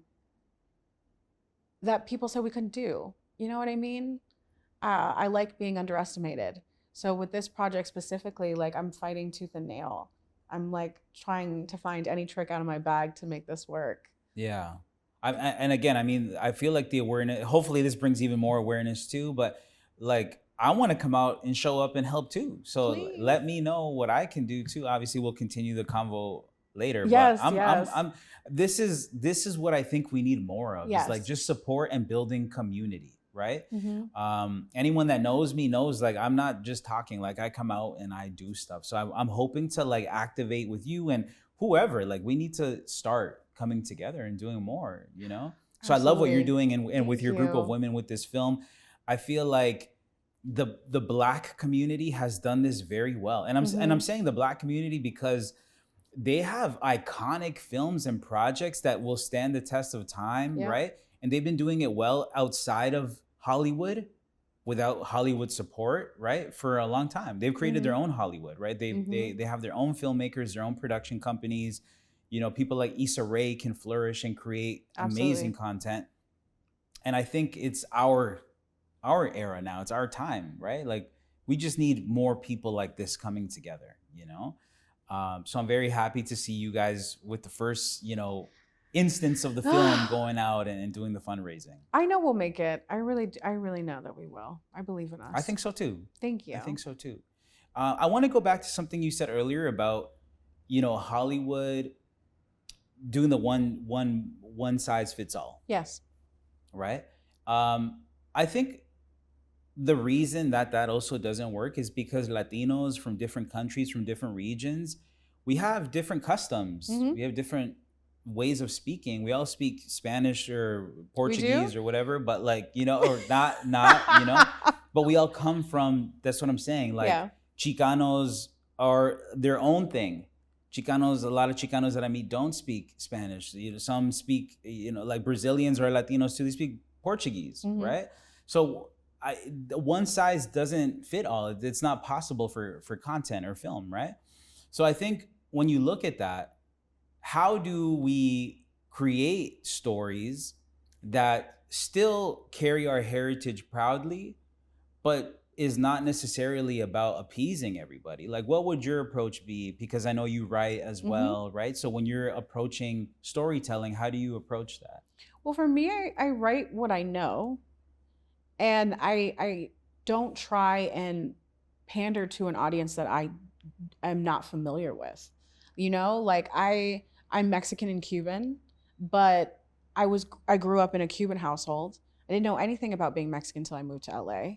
that people said we couldn't do. You know what I mean? I like being underestimated. So with this project specifically, like I'm fighting tooth and nail. I'm like trying to find any trick out of my bag to make this work. Yeah. And again, I mean, I feel like the awareness, hopefully this brings even more awareness too, but like, I want to come out and show up and help too. So Please. let me know what I can do too. Obviously we'll continue the convo later, Yes, but yes. this is what I think we need more of. Yes. Is like just support and building community, right? Mm-hmm. Anyone that knows me knows like I'm not just talking, like I come out and I do stuff. So I'm hoping to like activate with you and whoever, like we need to start coming together and doing more, you know? So Absolutely. I love what you're doing and with your Thank group of you. women with this film. I feel like the Black community has done this very well. And I'm saying the Black community because they have iconic films and projects that will stand the test of time, Yeah. right? And they've been doing it well outside of Hollywood without Hollywood support, right? For a long time. They've created their own Hollywood, right? They have their own filmmakers, their own production companies. You know, people like Issa Rae can flourish and create amazing content. And I think it's our era now. It's our time, right? Like we just need more people like this coming together, you know? So I'm very happy to see you guys with the first, you know, instance of the film going out and doing the fundraising. I know we'll make it. I really know that we will. I believe in us. I think so too. Thank you. I think so too. I want to go back to something you said earlier about, you know, Hollywood doing the one size fits all. Yes. Right? I think the reason that also doesn't work is because Latinos from different countries, from different regions, we have different customs. We have different ways of speaking. We all speak Spanish or Portuguese or whatever, but like, you know, or not, you know, but we all come from, that's what I'm saying. Like Chicanos are their own thing. Chicanos, a lot of Chicanos that I meet don't speak Spanish. You know, some speak, you know, like Brazilians or Latinos too, they speak Portuguese, right? So one size doesn't fit all. It's not possible for content or film, right? So I think when you look at that, how do we create stories that still carry our heritage proudly, but is not necessarily about appeasing everybody? Like, what would your approach be? Because I know you write as well, right? So when you're approaching storytelling, how do you approach that? Well, for me, I write what I know. And I don't try and pander to an audience that I am not familiar with. You know, like I'm Mexican and Cuban, but I grew up in a Cuban household. I didn't know anything about being Mexican until I moved to LA.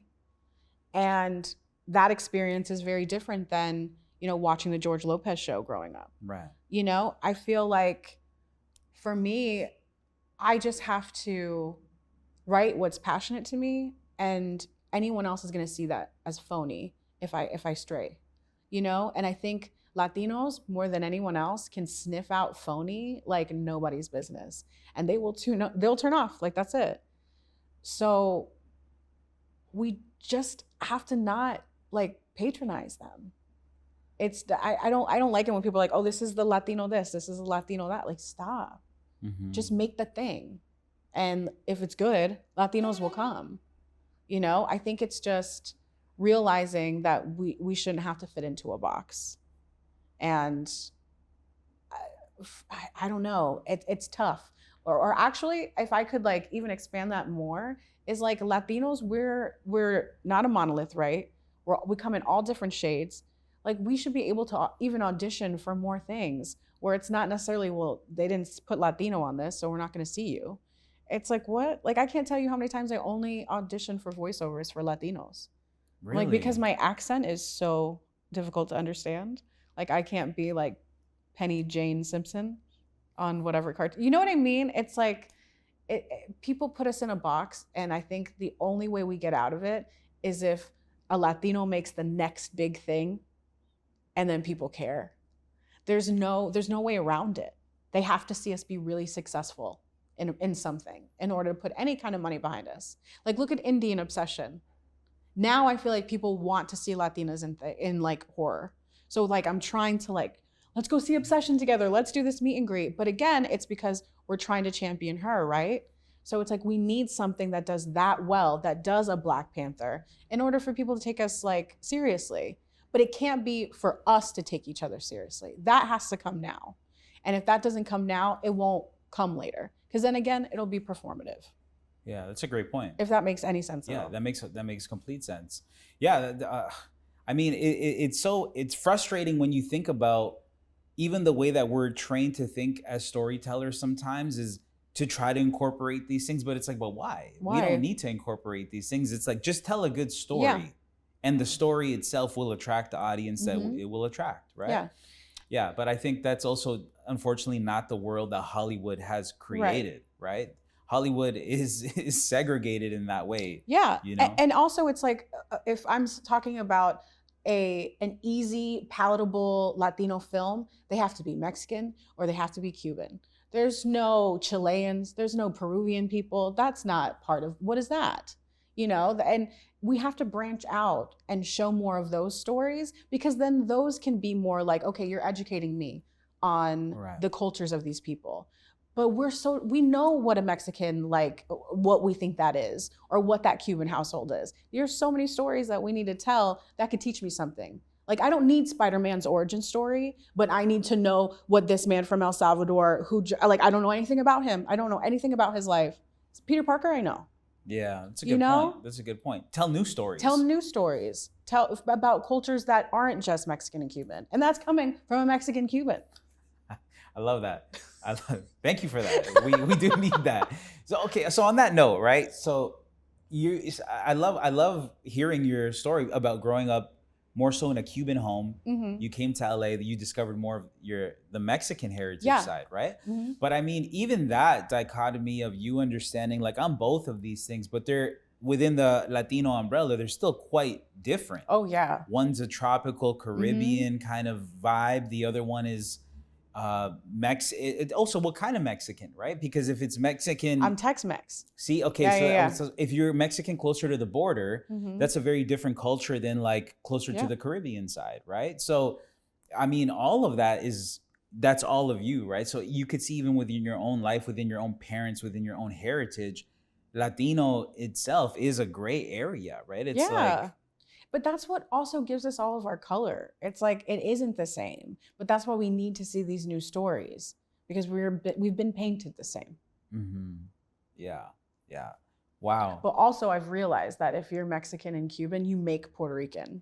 And that experience is very different than, you know, watching the George Lopez show growing up. Right. You know, I feel like for me, I just have to write what's passionate to me, and anyone else is going to see that as phony if I stray, you know? And I think Latinos more than anyone else can sniff out phony like nobody's business, and they'll turn off, like that's it. So we just have to not like patronize them. I don't like it when people are like, oh, this is the Latino this is the Latino that. Like, stop. Just make the thing. And if it's good, Latinos will come. You know, I think it's just realizing that we shouldn't have to fit into a box. And I don't know, it's tough. Or actually, if I could like even expand that more, is like Latinos, we're not a monolith, right? We come in all different shades. Like we should be able to even audition for more things where it's not necessarily, well, they didn't put Latino on this, so we're not going to see you. It's like, what? Like, I can't tell you how many times I only audition for voiceovers for Latinos. Really? Like, because my accent is so difficult to understand. Like, I can't be like Penny Jane Simpson on whatever cartoon. You know what I mean? It's like, people put us in a box, and I think the only way we get out of it is if a Latino makes the next big thing, and then people care. There's no way around it. They have to see us be really successful in something in order to put any kind of money behind us. Like, look at Indian Obsession. Now I feel like people want to see Latinas in like horror. So like I'm trying to like, let's go see Obsession together. Let's do this meet and greet. But again, it's because we're trying to champion her, right? So it's like we need something that does that well, that does a Black Panther, in order for people to take us like seriously. But it can't be for us to take each other seriously. That has to come now. And if that doesn't come now, it won't come later. Because then again, it'll be performative. Yeah, that's a great point. If that makes any sense at all. Yeah, that makes complete sense. Yeah, I mean, it's frustrating when you think about even the way that we're trained to think as storytellers sometimes is to try to incorporate these things, but it's like, well, why? We don't need to incorporate these things. It's like, just tell a good story, and the story itself will attract the audience that it will attract, right? Yeah, but I think that's also, unfortunately, not the world that Hollywood has created, right? Hollywood is segregated in that way. Yeah, you know? And also it's like, if I'm talking about an easy, palatable Latino film, they have to be Mexican or they have to be Cuban. There's no Chileans, there's no Peruvian people. That's not part of, what is that? You know, and we have to branch out and show more of those stories, because then those can be more like, okay, you're educating me on the cultures of these people. But we know what a Mexican, like what we think that is, or what that Cuban household is. There's so many stories that we need to tell that could teach me something. Like, I don't need Spider-Man's origin story, but I need to know what this man from El Salvador, I don't know anything about him. I don't know anything about his life. Peter Parker, I know. Yeah, that's a good point. That's a good point. Tell new stories. Tell new stories. Tell about cultures that aren't just Mexican and Cuban. And that's coming from a Mexican Cuban. I love that. Thank you for that. We do need that. So, okay. So on that note, right? So I love hearing your story about growing up more so in a Cuban home. You came to LA, you discovered more of the Mexican heritage side, right? But I mean, even that dichotomy of you understanding, like, I'm both of these things, but they're within the Latino umbrella, they're still quite different. Oh yeah. One's a tropical Caribbean kind of vibe. The other one is also, what kind of Mexican, right? Because if it's Mexican, I'm Tex-Mex. See, okay, so if you're Mexican closer to the border, that's a very different culture than like closer to the Caribbean side, right? So, I mean, all of that's all of you, right? So you could see even within your own life, within your own parents, within your own heritage, Latino itself is a gray area, right? It's like. But that's what also gives us all of our color. It's like, it isn't the same, but that's why we need to see these new stories, because we've been painted the same. Yeah. Wow. But also I've realized that if you're Mexican and Cuban, you make Puerto Rican,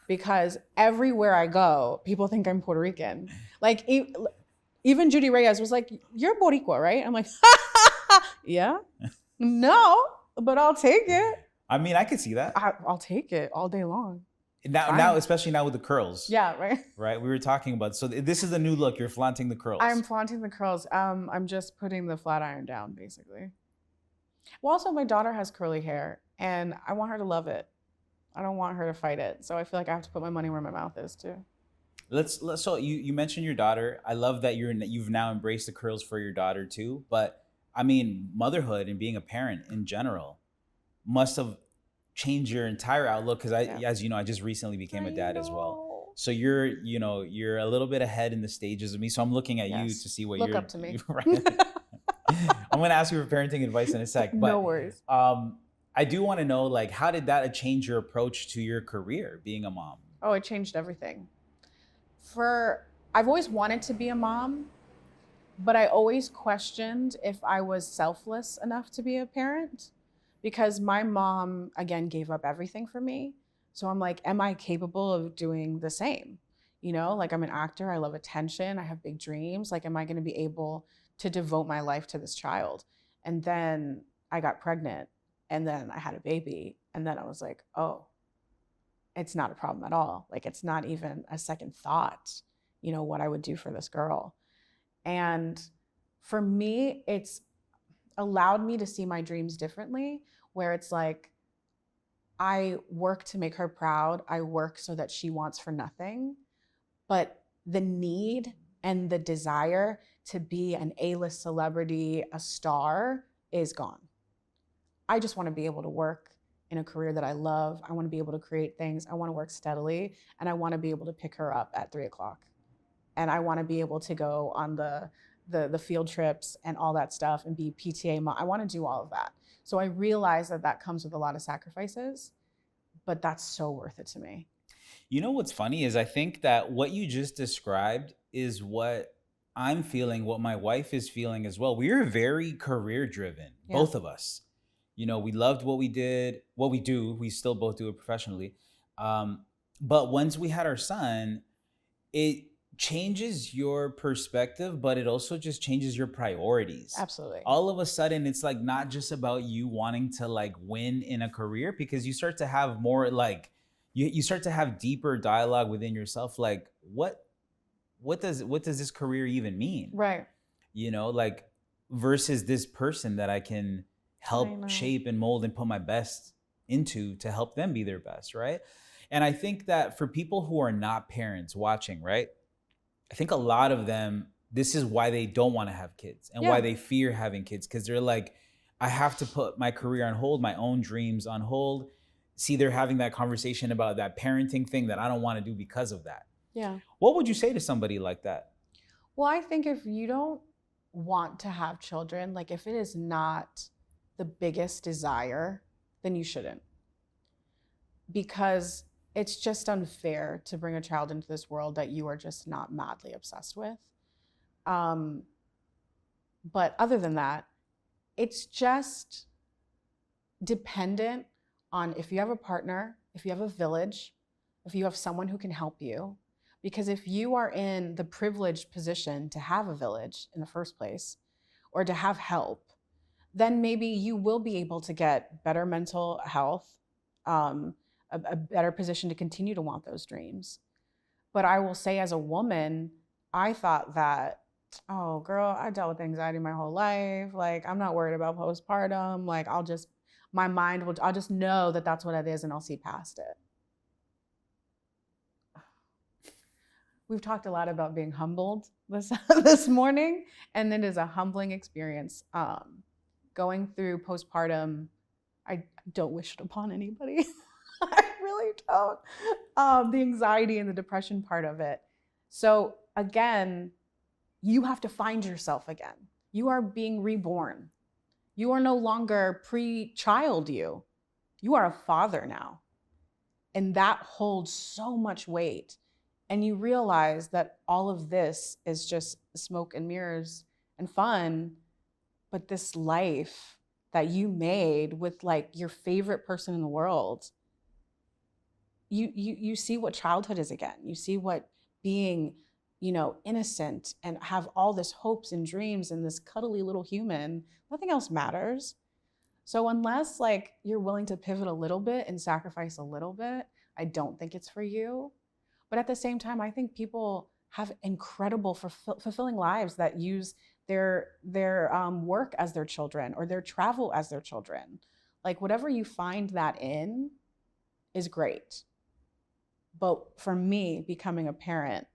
because everywhere I go, people think I'm Puerto Rican. Like, even Judy Reyes was like, "You're Boricua, right?" I'm like, yeah, no, but I'll take it. I mean, I could see that. I'll take it all day long. Now, especially now with the curls. Yeah, right. Right. We were talking about. So this is a new look. You're flaunting the curls. I'm flaunting the curls. I'm just putting the flat iron down, basically. Well, also my daughter has curly hair, and I want her to love it. I don't want her to fight it. So I feel like I have to put my money where my mouth is too. So you mentioned your daughter. I love that you've now embraced the curls for your daughter too. But I mean, motherhood and being a parent in general must have changed your entire outlook, because as you know, I just recently became a dad as well. So you're a little bit ahead in the stages of me. So I'm looking at you to see what you're. Look up to me. Right. I'm going to ask you for parenting advice in a sec. But, no worries. I do want to know, like, how did that change your approach to your career, being a mom? Oh, it changed everything. I've always wanted to be a mom, but I always questioned if I was selfless enough to be a parent. Because my mom, again, gave up everything for me. So I'm like, am I capable of doing the same? You know, like, I'm an actor, I love attention, I have big dreams. Like, am I gonna be able to devote my life to this child? And then I got pregnant, and then I had a baby. And then I was like, oh, it's not a problem at all. Like, it's not even a second thought, you know, what I would do for this girl. And for me, it's allowed me to see my dreams differently, where it's like, I work to make her proud. I work so that she wants for nothing. But the need and the desire to be an A-list celebrity, a star, is gone. I just want to be able to work in a career that I love. I want to be able to create things. I want to work steadily. And I want to be able to pick her up at 3:00. And I want to be able to go on the the field trips and all that stuff and be PTA mom. I want to do all of that. So I realize that comes with a lot of sacrifices, but that's so worth it to me. You know what's funny is I think that what you just described is what I'm feeling, what my wife is feeling as well. We're very career driven, both of us. You know, we loved what we did, what we do. We still both do it professionally. But once we had our son, it changes your perspective, but it also just changes your priorities. Absolutely. All of a sudden, it's like not just about you wanting to like win in a career, because you start to have more like, you start to have deeper dialogue within yourself. Like, what does this career even mean? Right. You know, like versus this person that I can help shape and mold and put my best into to help them be their best, right? And I think that for people who are not parents watching, right? I think a lot of them, this is why they don't want to have kids and why they fear having kids, because they're like, I have to put my career on hold, my own dreams on hold. See, they're having that conversation about that parenting thing that I don't want to do because of that. Yeah. What would you say to somebody like that? Well, I think if you don't want to have children, like if it is not the biggest desire, then you shouldn't. Because it's just unfair to bring a child into this world that you are just not madly obsessed with. But other than that, it's just dependent on if you have a partner, if you have a village, if you have someone who can help you. Because if you are in the privileged position to have a village in the first place, or to have help, then maybe you will be able to get better mental health, a better position to continue to want those dreams. But I will say, as a woman, I thought that, oh girl, I dealt with anxiety my whole life. Like, I'm not worried about postpartum. Like, I'll just know that that's what it is and I'll see past it. We've talked a lot about being humbled this morning, and it is a humbling experience. Going through postpartum, I don't wish it upon anybody. I really don't. The anxiety and the depression part of it. So again, you have to find yourself again. You are being reborn. You are no longer pre-child you. You are a father now. And that holds so much weight. And you realize that all of this is just smoke and mirrors and fun, but this life that you made with like your favorite person in the world, you see what childhood is again. You see what being, innocent and have all this hopes and dreams and this cuddly little human, nothing else matters. So unless like you're willing to pivot a little bit and sacrifice a little bit, I don't think it's for you. But at the same time, I think people have incredible fulfilling lives that use their work as their children or their travel as their children. Like whatever you find that in is great. But for me, becoming a parent,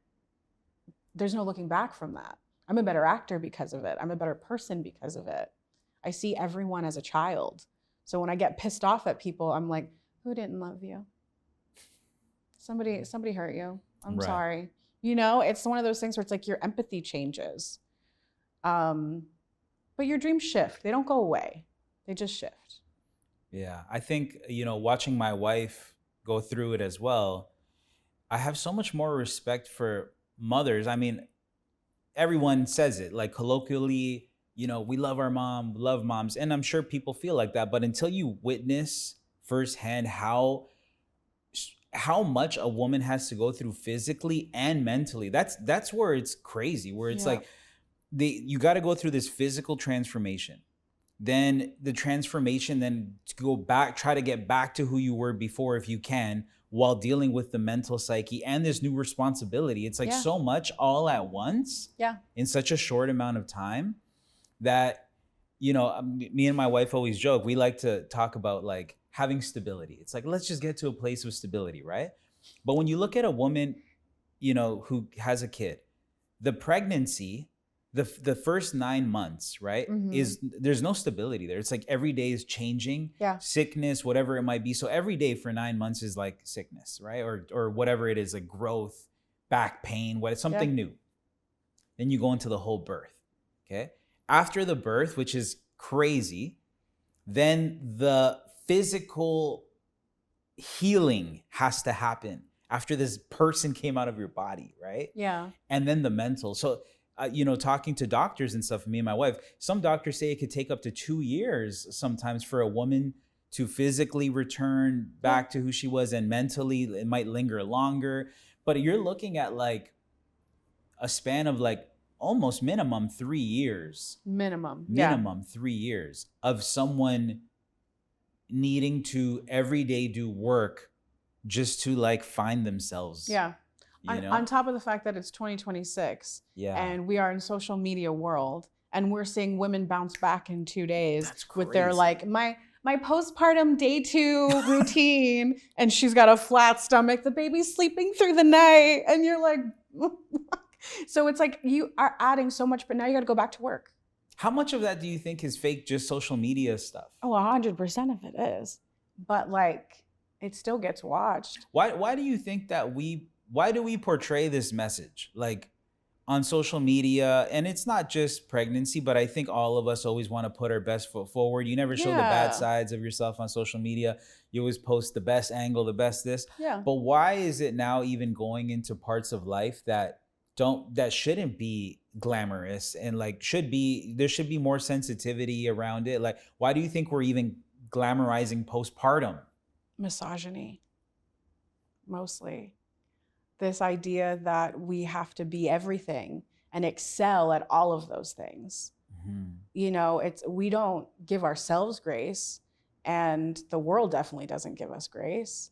there's no looking back from that. I'm a better actor because of it. I'm a better person because of it. I see everyone as a child. So when I get pissed off at people, I'm like, who didn't love you? Somebody hurt you. I'm sorry. It's one of those things where it's like your empathy changes. But your dreams shift. They don't go away. They just shift. Yeah. I think, watching my wife go through it as well, I have so much more respect for mothers. I mean, everyone says it, like colloquially, we love our mom, love moms. And I'm sure people feel like that. But until you witness firsthand how much a woman has to go through physically and mentally, that's where it's crazy, where it's like you got to go through this physical transformation, then the transformation, then to go back, try to get back to who you were before if you can, while dealing with the mental psyche and this new responsibility. It's like so much all at once in such a short amount of time that, me and my wife always joke, we like to talk about like having stability. It's like, let's just get to a place of stability, right? But when you look at a woman, who has a kid, the pregnancy, the first 9 months, right, there's no stability there. It's like every day is changing, sickness, whatever it might be. So every day for 9 months is like sickness, right? Or whatever it is, like growth, back pain, something new. Then you go into the whole birth. Okay. After the birth, which is crazy, then the physical healing has to happen after this person came out of your body, right? Yeah. And then the mental. So, you know, talking to doctors and stuff, me and my wife, some doctors say it could take up to 2 years sometimes for a woman to physically return back to who she was, and mentally it might linger longer. But you're looking at like a span of like almost minimum 3 years. Minimum 3 years of someone needing to every day do work just to like find themselves. Yeah. You know? On top of the fact that it's 2026 and we are in social media world, and we're seeing women bounce back in 2 days with their like, my postpartum day 2 routine, and she's got a flat stomach, the baby's sleeping through the night, and you're like, so it's like you are adding so much, but now you got to go back to work. How much of that do you think is fake, just social media stuff? Oh, 100% of it is. But like, it still gets watched. Why do you think that why do we portray this message like on social media? And it's not just pregnancy, but I think all of us always want to put our best foot forward. You never show the bad sides of yourself on social media. You always post the best angle, the best this. Yeah. But why is it now even going into parts of life that shouldn't be glamorous, and like there should be more sensitivity around it? Like, why do you think we're even glamorizing postpartum? Misogyny, mostly. This idea that we have to be everything and excel at all of those things. Mm-hmm. You know, we don't give ourselves grace, and the world definitely doesn't give us grace.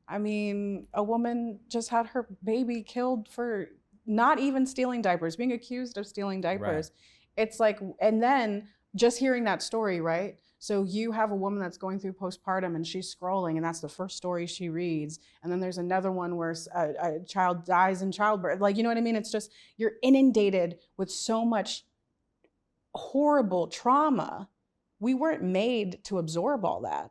I mean, a woman just had her baby killed for not even stealing diapers, being accused of stealing diapers. Right. It's like, and then just hearing that story, right? So you have a woman that's going through postpartum and she's scrolling, and that's the first story she reads. And then there's another one where a child dies in childbirth. Like, you know what I mean? It's just, you're inundated with so much horrible trauma. We weren't made to absorb all that.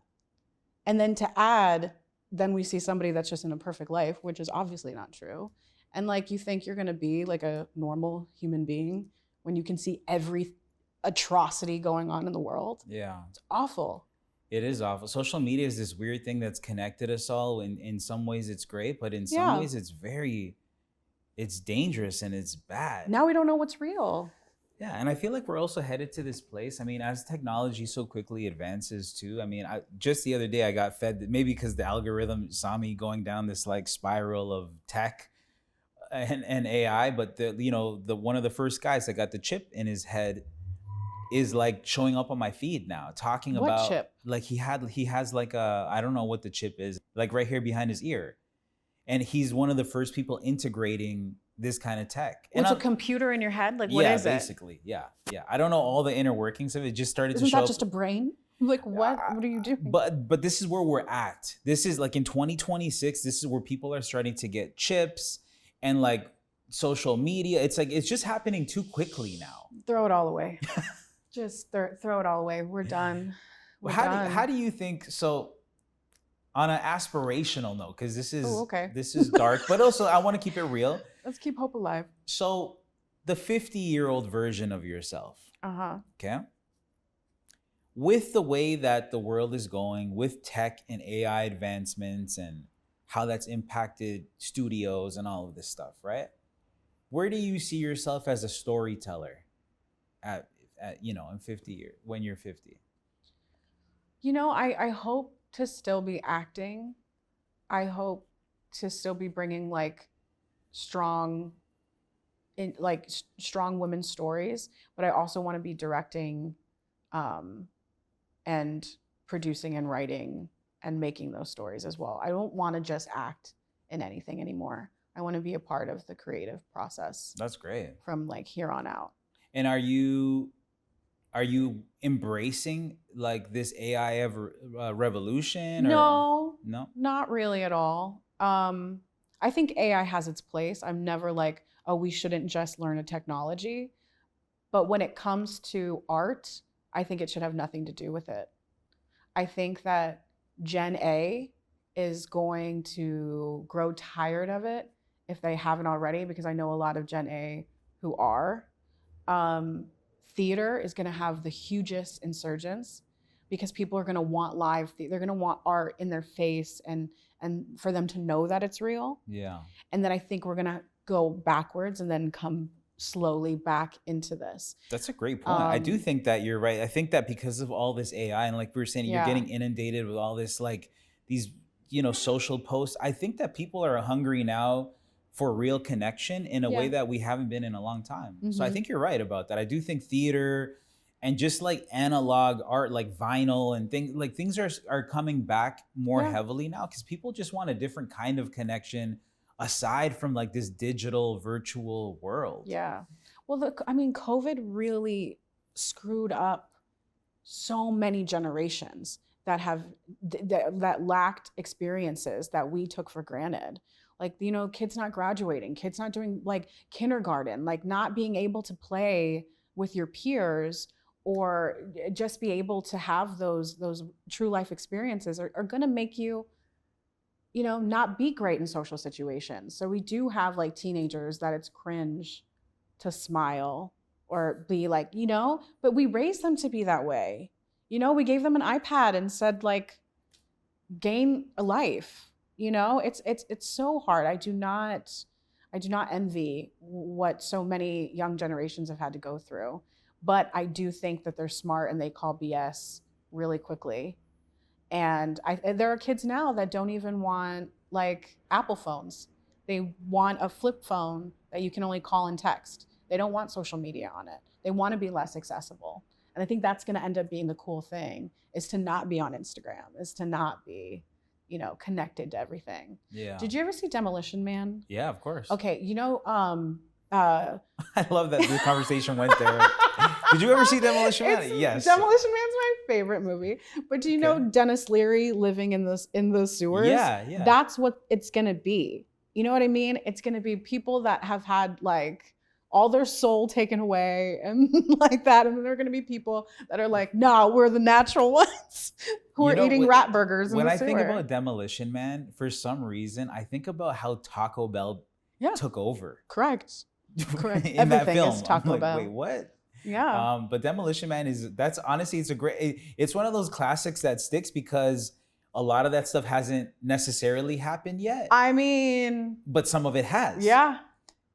And then to add, then we see somebody that's just in a perfect life, which is obviously not true. And like, you think you're gonna be like a normal human being when you can see every atrocity going on in the world. Yeah. It's awful. It is awful. Social media is this weird thing that's connected us all. In some ways it's great, but in some ways it's dangerous and it's bad. Now we don't know what's real. Yeah, and I feel like we're also headed to this place. I mean, as technology so quickly advances too. I mean, just the other day I got fed, maybe because the algorithm saw me going down this like spiral of tech and AI, but the one of the first guys that got the chip in his head is like showing up on my feed now, talking about what chip? Like he has like a, I don't know what the chip is, like right here behind his ear, and he's one of the first people integrating this kind of tech. It's a computer in your head? Like, what is it? Basically. Yeah. I don't know all the inner workings of it. It just started Isn't to show. Isn't that just a brain? Like, what? What are you doing? But this is where we're at. This is like in 2026, this is where people are starting to get chips and like social media. It's like, it's just happening too quickly now. Throw it all away. Just throw it all away. We're done. How do you think, so on an aspirational note, because this is dark, but also I want to keep it real. Let's keep hope alive. So the 50-year-old version of yourself. Okay. With the way that the world is going, with tech and AI advancements and how that's impacted studios and all of this stuff, right? Where do you see yourself as a storyteller at in 50 years, when you're 50? I hope to still be acting. I hope to still be bringing like strong women's stories, but I also want to be directing and producing and writing and making those stories as well. I don't want to just act in anything anymore. I want to be a part of the creative process. That's great. From like here on out. And are you embracing like this AI revolution? No, not really at all. I think AI has its place. I'm never like, oh, we shouldn't just learn a technology. But when it comes to art, I think it should have nothing to do with it. I think that Gen A is going to grow tired of it if they haven't already, because I know a lot of Gen A who are. theater is going to have the hugest insurgence because people are going to want live they're going to want art in their face and for them to know that it's real. Yeah. And then I think we're going to go backwards and then come slowly back into this. That's a great point. I do think that you're right. I think that because of all this AI and like we were saying, you're getting inundated with all this, like these, social posts. I think that people are hungry now for real connection in a way that we haven't been in a long time. So I think you're right about that. I do think theater and just like analog art, like vinyl and things are coming back more heavily now because people just want a different kind of connection aside from like this digital virtual world. Yeah. Well, COVID really screwed up so many generations that that lacked experiences that we took for granted. Like, kids not graduating, kids not doing like kindergarten, like not being able to play with your peers or just be able to have those true life experiences are going to make you, not be great in social situations. So we do have like teenagers that it's cringe to smile or be like, but we raised them to be that way. We gave them an iPad and said like, gain a life. It's so hard. I do not envy what so many young generations have had to go through, but I do think that they're smart and they call BS really quickly. And there are kids now that don't even want like Apple phones. They want a flip phone that you can only call and text. They don't want social media on it. They want to be less accessible. And I think that's going to end up being the cool thing, is to not be on Instagram, is to not be, connected to everything. Yeah. Did you ever see Demolition Man? Yeah, of course. Okay, I love that the conversation went there. Did you ever see Demolition Man? Yes. Demolition Man's my favorite movie. But do you know Dennis Leary living in the sewers? Yeah. That's what it's gonna be. You know what I mean? It's gonna be people that have had like all their soul taken away and like that. And then there are gonna be people that are like, nah, we're the natural ones who are eating rat burgers in the sewer. When I think about Demolition Man, for some reason, I think about how Taco Bell took over. Correct. In Everything that film. is Taco I'm like, Bell. wait, what? Yeah. But Demolition Man that's honestly, it's one of those classics that sticks because a lot of that stuff hasn't necessarily happened yet. I mean, but some of it has. Yeah.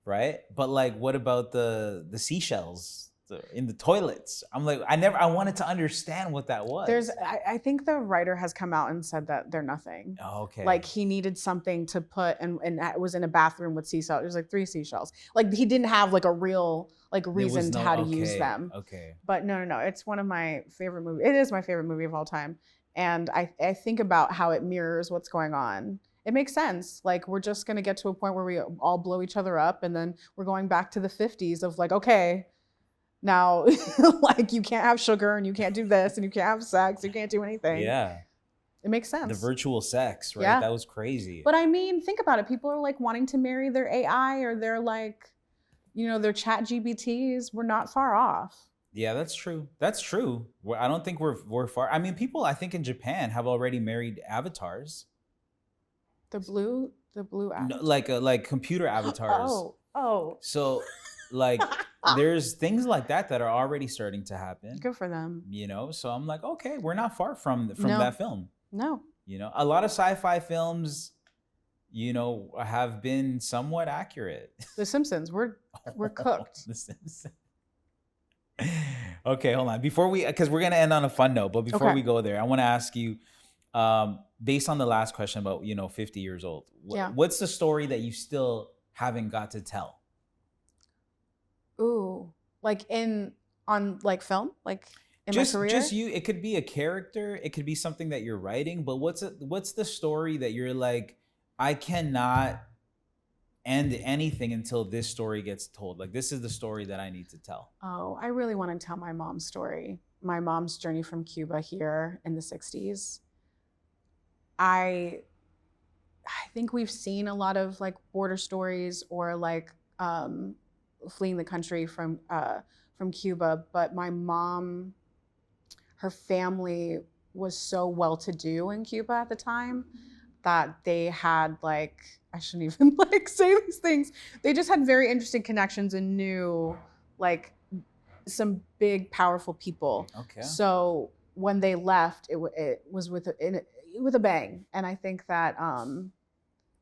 Right? But like, what about the seashells in the toilets? I'm like, I wanted to understand what that was. I think the writer has come out and said that they're nothing. Oh, okay. Like he needed something to put and it was in a bathroom with seashells. There's like 3 seashells. Like he didn't have like a real like reason to how to use them. Okay. But no. It's one of my favorite movies. It is my favorite movie of all time. And I think about how it mirrors what's going on. It makes sense. Like we're just going to get to a point where we all blow each other up and then we're going back to the 50s of like, okay, now like you can't have sugar and you can't do this and you can't have sex, you can't do anything. Yeah. It makes sense. The virtual sex, right? Yeah. That was crazy. But I mean, think about it. People are like wanting to marry their AI or their like, their chat GBTs. We're not far off. Yeah, that's true. I don't think we're far. I mean, people I think in Japan have already married avatars. The blue avatar? No, like computer avatars. Oh. So like there's things like that are already starting to happen. Good for them. So I'm like, okay, we're not far from that film. No. A lot of sci-fi films, have been somewhat accurate. The Simpsons, we're cooked. The Simpsons. Okay, hold on. Because we're gonna end on a fun note, but before we go there, I want to ask you, based on the last question about 50 years old, what's the story that you still haven't got to tell? Ooh, like on film, like in my career. Just you. It could be a character. It could be something that you're writing. But what's the story that you're like, I cannot end anything until this story gets told. Like this is the story that I need to tell. Oh, I really want to tell my mom's story. My mom's journey from Cuba here in the 60s. I think we've seen a lot of like border stories or like fleeing the country from Cuba, but my mom, her family was so well-to-do in Cuba at the time that they had like, I shouldn't even like say these things. They just had very interesting connections and knew like some big, powerful people. Okay. So when they left, it was with a bang. And I think that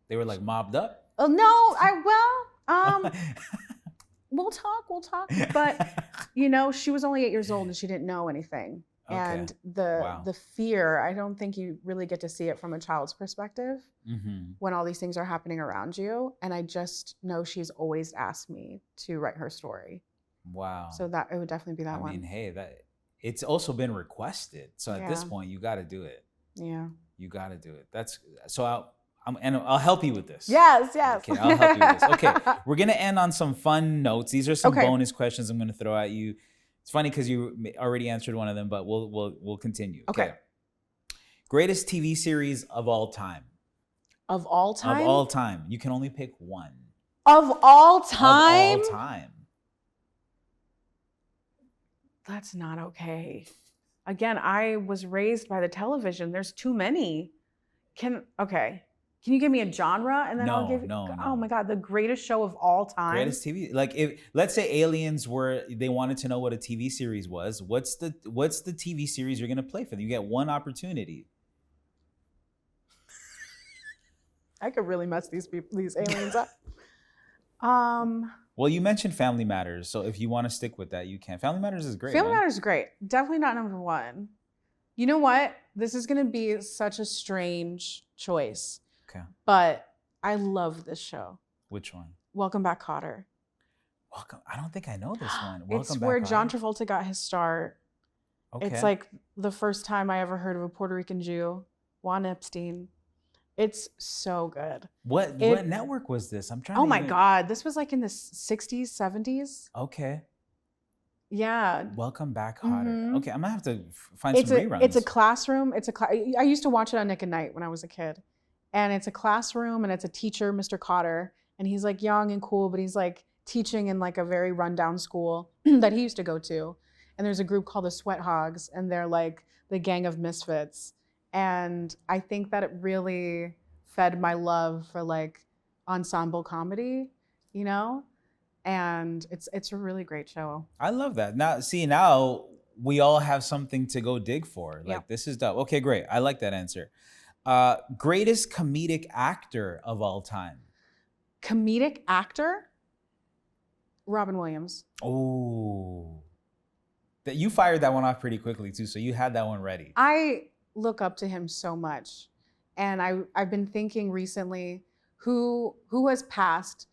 they were like mobbed up. Oh no, we'll talk. But she was only 8 years old and she didn't know anything. Okay. And the fear, I don't think you really get to see it from a child's perspective when all these things are happening around you. And I just know she's always asked me to write her story. Wow. So that it would definitely be that one. I mean, hey, it's also been requested. So at this point, you got to do it. Yeah. You got to do it. I'll help you with this. Yes. Okay, I'll help you with this. Okay, we're gonna end on some fun notes. These are some bonus questions I'm gonna throw at you. It's funny because you already answered one of them, but we'll continue. Okay. Greatest TV series of all time. Of all time? Of all time. You can only pick one. Of all time? Of all time. That's not okay. Again, I was raised by the television. There's too many. Can you give me a genre and then I'll give you? No. Oh my God, the greatest show of all time. Greatest TV. Like if let's say Aliens they wanted to know what a TV series was. What's the TV series you're gonna play for them? You get one opportunity. I could really mess these aliens up. Well, you mentioned Family Matters, so if you want to stick with that, you can. Family Matters is great. Family Matters is great. Definitely not number one. You know what? This is going to be such a strange choice. Okay. But I love this show. Which one? Welcome Back, Kotter. I don't think I know this one. It's where John Travolta got his start. Okay. It's like the first time I ever heard of a Puerto Rican Jew, Juan Epstein. It's so good. What network was this? I'm trying. Oh my God, this was like in the 60s, 70s. Okay. Yeah. Welcome Back, Kotter. Okay, I'm gonna have to find some reruns. It's a classroom. I used to watch it on Nick at Night when I was a kid, and it's a classroom, and it's a teacher, Mr. Kotter, and he's like young and cool, but he's like teaching in like a very rundown school that he used to go to, and there's a group called the Sweat Hogs, and they're like the gang of misfits. And I think that it really fed my love for like ensemble comedy, and it's a really great show. I love that. Now we all have something to go dig for. Like this is dope. Okay, great. I like that answer. Greatest comedic actor of all time. Comedic actor? Robin Williams. Oh. That you fired that one off pretty quickly too, so you had that one ready. I look up to him so much. And I've been thinking recently who has passed,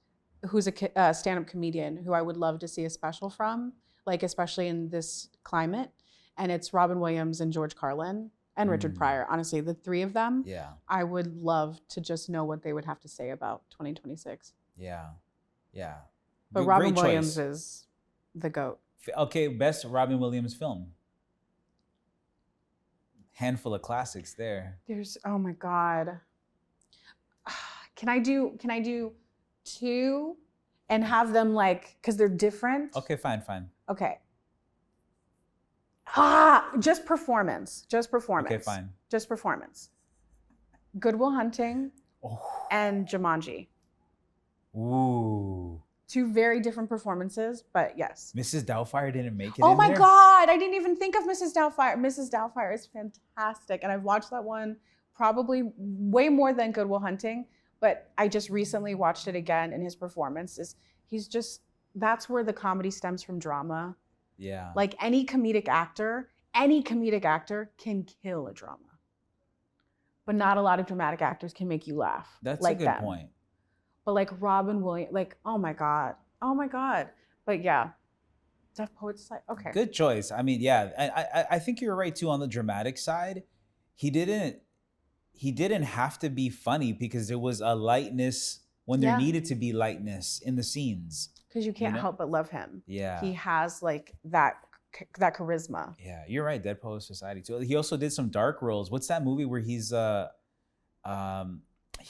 who's a stand-up comedian who I would love to see a special from, like especially in this climate. And it's Robin Williams and George Carlin and Richard Pryor. Honestly, the three of them, I would love to just know what they would have to say about 2026. Yeah. But Robin Williams is the GOAT. Okay, best Robin Williams film. Handful of classics there. Oh my God. Can I do two and have them like, because they're different? Okay, fine. Okay. Just performance. Okay, fine. Just performance. Good Will Hunting and Jumanji. Ooh. Two very different performances, but yes. Mrs. Doubtfire didn't make it. Oh my God, I didn't even think of Mrs. Doubtfire. Mrs. Doubtfire is fantastic, and I've watched that one probably way more than Good Will Hunting, but I just recently watched it again, and his performance that's where the comedy stems from drama. Yeah. Like any comedic actor can kill a drama, but not a lot of dramatic actors can make you laugh. That's like a good point. But like Robin Williams, like, oh my God. But yeah, Deaf Poet Society, okay. Good choice. I mean, yeah, I think you're right too on the dramatic side. He didn't have to be funny because there was a lightness when there needed to be lightness in the scenes. Because you can't help but love him. Yeah. He has like that charisma. Yeah, you're right, Dead Poet Society too. He also did some dark roles. What's that movie where he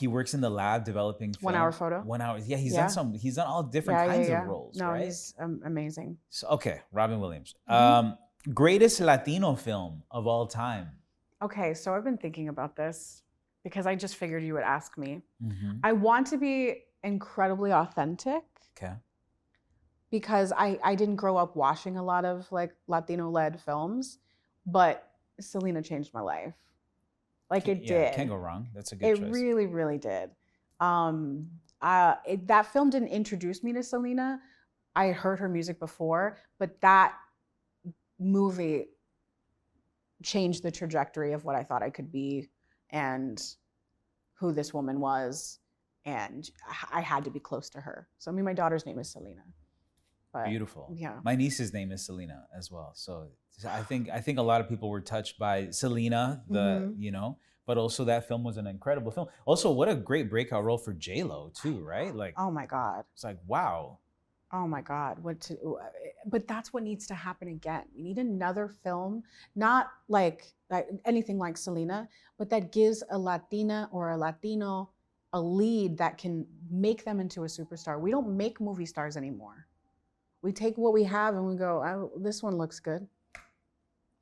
works in the lab developing film? 1 Hour Photo. 1 hour. Yeah, he's done all different kinds of roles. No, right? he's amazing. So, okay, Robin Williams. Greatest Latino film of all time. Okay, so I've been thinking about this because I just figured you would ask me. I want to be incredibly authentic. Okay. because I didn't grow up watching a lot of like Latino-led films, but Selena changed my life. Like it did. Can't go wrong. That's a good It choice. really, really did. That film didn't introduce me to Selena. I had heard her music before, but that movie changed the trajectory of what I thought I could be and who this woman was. And I had to be close to her. So my daughter's name is Selena. But, beautiful. Yeah. My niece's name is Selena as well. So I think a lot of people were touched by Selena, but also that film was an incredible film. Also, what a great breakout role for J-Lo too, right? Like, oh my God. It's like, wow. Oh my God, but that's what needs to happen again. We need another film, not like anything like Selena, but that gives a Latina or a Latino a lead that can make them into a superstar. We don't make movie stars anymore. We take what we have and we go, oh, this one looks good.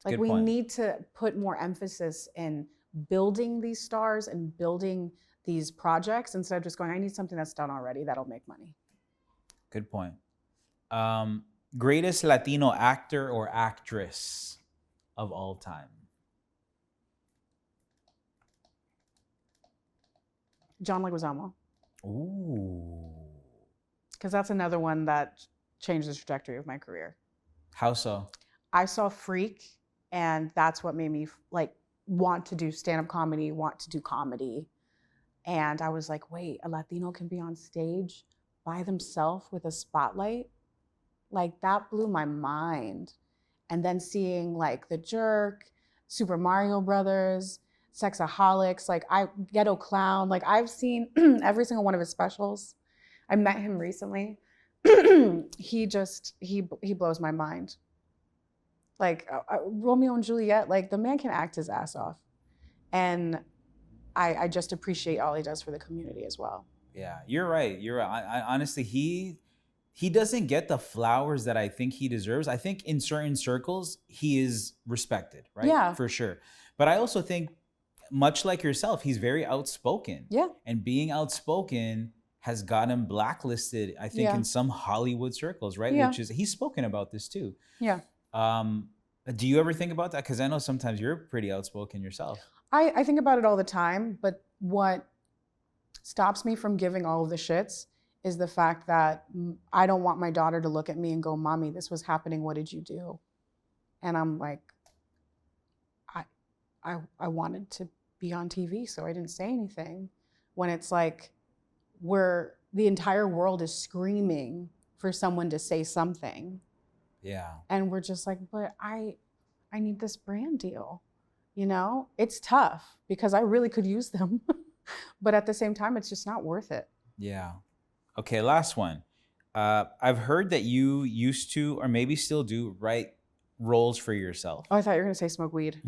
Like we need to put more emphasis in building these stars and building these projects instead of just going, I need something that's done already that'll make money. Good point. Greatest Latino actor or actress of all time? John Leguizamo. Ooh. Because that's another one that changed the trajectory of my career. How so? I saw Freak, and that's what made me like want to do stand-up comedy, want to do comedy. And I was like, wait, a Latino can be on stage by themselves with a spotlight? Like that blew my mind. And then seeing like The Jerk, Super Mario Brothers, Sexaholics, like Ghetto Clown, like I've seen every single one of his specials. I met him recently. He blows my mind. Like Romeo and Juliet, like the man can act his ass off. And I just appreciate all he does for the community as well. Yeah, you're right. I honestly, he doesn't get the flowers that I think he deserves. I think in certain circles, he is respected, right? Yeah. For sure. But I also think, much like yourself, he's very outspoken. Yeah. And being outspoken has got him blacklisted, I think, in some Hollywood circles, right? Yeah. Which is, he's spoken about this too. Yeah. Do you ever think about that? Because I know sometimes you're pretty outspoken yourself. I think about it all the time, but what stops me from giving all of the shits is the fact that I don't want my daughter to look at me and go, Mommy, this was happening, what did you do? And I'm like, I wanted to be on TV, so I didn't say anything. When it's like, the entire world is screaming for someone to say something. Yeah. And we're just like, but I need this brand deal. You know, it's tough because I really could use them. But at the same time, it's just not worth it. Yeah. Okay, last one. I've heard that you used to, or maybe still do, write roles for yourself. Oh, I thought you were going to say smoke weed.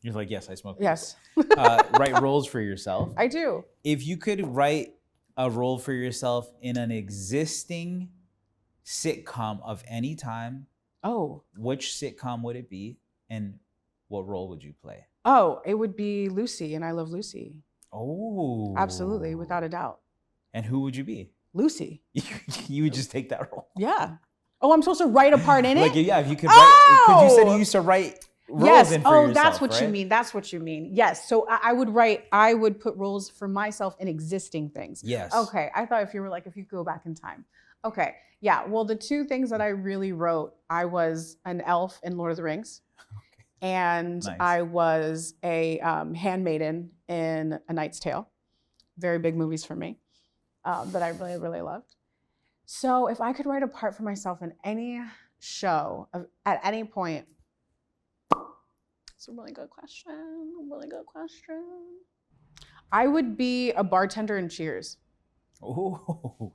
You're like, yes, I smoke weed. Yes. Write roles for yourself. I do. If you could write a role for yourself in an existing sitcom of any time, which sitcom would it be? And what role would you play? Oh, it would be Lucy, and I Love Lucy. Oh. Absolutely, without a doubt. And who would you be? Lucy. You would just take that role? Yeah. Oh, I'm supposed to write a part in it? Like, yeah, if you could write, because you said you used to write roles in for yourself, that's what right? you mean. That's what you mean. Yes. So I would put roles for myself in existing things. Yes. Okay. I thought if you could go back in time. Okay. Yeah. Well, the two things that I really wrote, I was an elf in Lord of the Rings. Okay. And nice. I was a handmaiden in A Knight's Tale. Very big movies for me that I really, really loved. So if I could write a part for myself in any show at any point, it's a really good question. I would be a bartender in Cheers. Oh,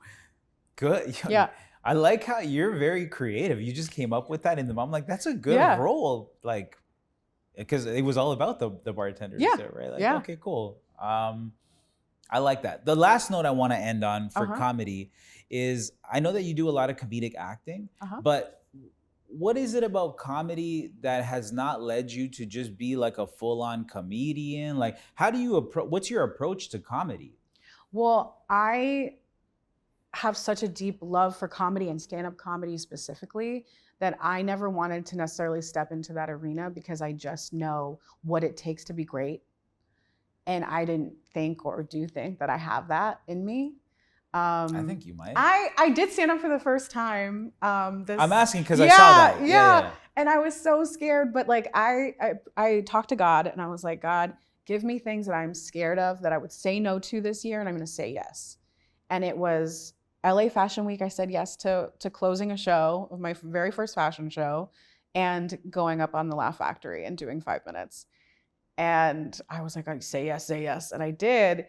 good. Yeah. I like how you're very creative. You just came up with that in the moment. Like, that's a good role. Like, because it was all about the bartenders there, right? Like, okay, cool. I like that. The last note I want to end on for comedy is, I know that you do a lot of comedic acting, but what is it about comedy that has not led you to just be like a full-on comedian? Like, how do you what's your approach to comedy? Well, I have such a deep love for comedy and stand-up comedy specifically that I never wanted to necessarily step into that arena because I just know what it takes to be great. And I didn't think or do think that I have that in me. I think you might. I did stand up for the first time. I'm asking because I saw that. Yeah. And I was so scared, but like I talked to God and I was like, God, give me things that I'm scared of that I would say no to this year, and I'm going to say yes. And it was LA Fashion Week. I said yes to closing a show of my very first fashion show and going up on the Laugh Factory and doing 5 minutes. And I was like, I say yes. And I did.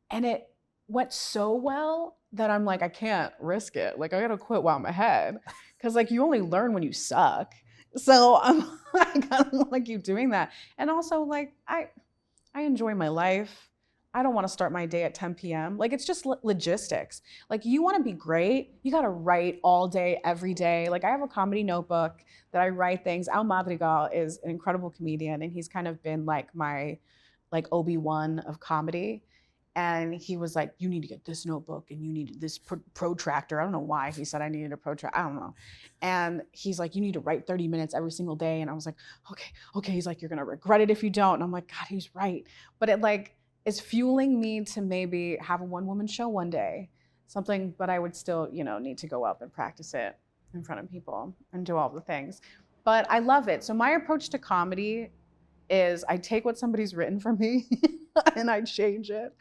And it went so well that I'm like, I can't risk it. Like, I got to quit while I'm ahead. Because like, you only learn when you suck. So I kind of want to keep doing that. And also like, I enjoy my life. I don't want to start my day at 10 p.m. Like, it's just logistics. Like, you want to be great, you got to write all day, every day. Like, I have a comedy notebook that I write things. Madrigal is an incredible comedian, and he's kind of been like my like Obi-Wan of comedy. And he was like, you need to get this notebook and you need this protractor. I don't know why he said I needed a protractor. I don't know. And he's like, you need to write 30 minutes every single day. And I was like, okay. He's like, you're going to regret it if you don't. And I'm like, God, he's right. But it like is fueling me to maybe have a one-woman show one day, something, but I would still, need to go up and practice it in front of people and do all the things. But I love it. So my approach to comedy is I take what somebody's written for me and I change it.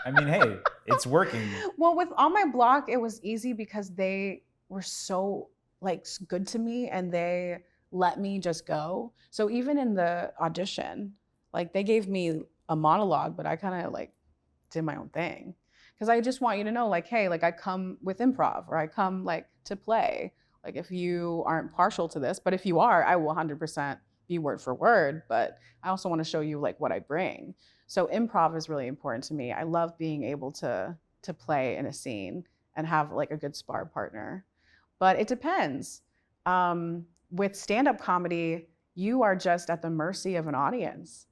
I mean, hey, it's working. Well, with On My Block, it was easy because they were so like good to me and they let me just go. So even in the audition, like they gave me a monologue, but I kind of like did my own thing. Because I just want you to know, like, hey, like I come with improv or I come like to play. Like if you aren't partial to this, but if you are, I will 100% be word for word, but I also want to show you like what I bring. So improv is really important to me. I love being able to play in a scene and have like a good spar partner. But it depends. With stand-up comedy, you are just at the mercy of an audience.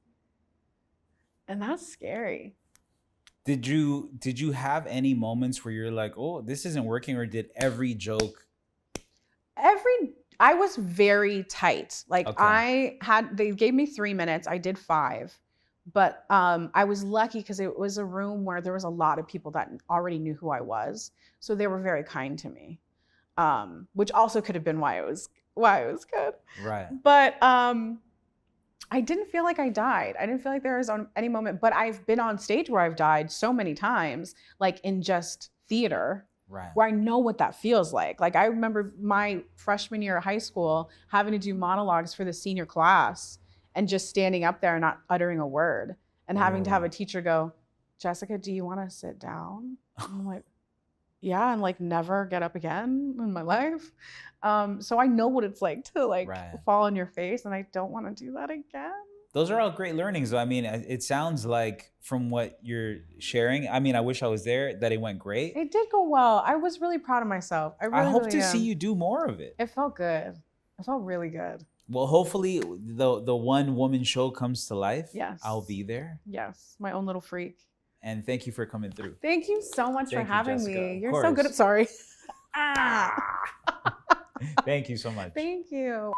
And that's scary. Did you have any moments where you're like, oh, this isn't working, or did every joke? I was very tight. Like Okay. they gave me 3 minutes. I did 5. But I was lucky because it was a room where there was a lot of people that already knew who I was. So they were very kind to me, which also could have been why it was good. Right. But I didn't feel like I died. I didn't feel like there was any moment, but I've been on stage where I've died so many times, like in just theater. Right. Where I know what that feels like. Like I remember my freshman year of high school having to do monologues for the senior class and just standing up there and not uttering a word and having to have a teacher go, Jessica, do you want to sit down? And I'm like, yeah, and like never get up again in my life. So I know what it's like to like fall on your face, and I don't want to do that again. Those are all great learnings, though. I mean, it sounds like from what you're sharing, I mean, I wish I was there, that it went great. It did go well. I was really proud of myself. I hope to see you do more of it. It felt good. It felt really good. Well, hopefully the one woman show comes to life. Yes. I'll be there. Yes. My own little freak. And thank you for coming through. Thank you so much for having me. You're so good at, sorry. Thank you so much. Thank you.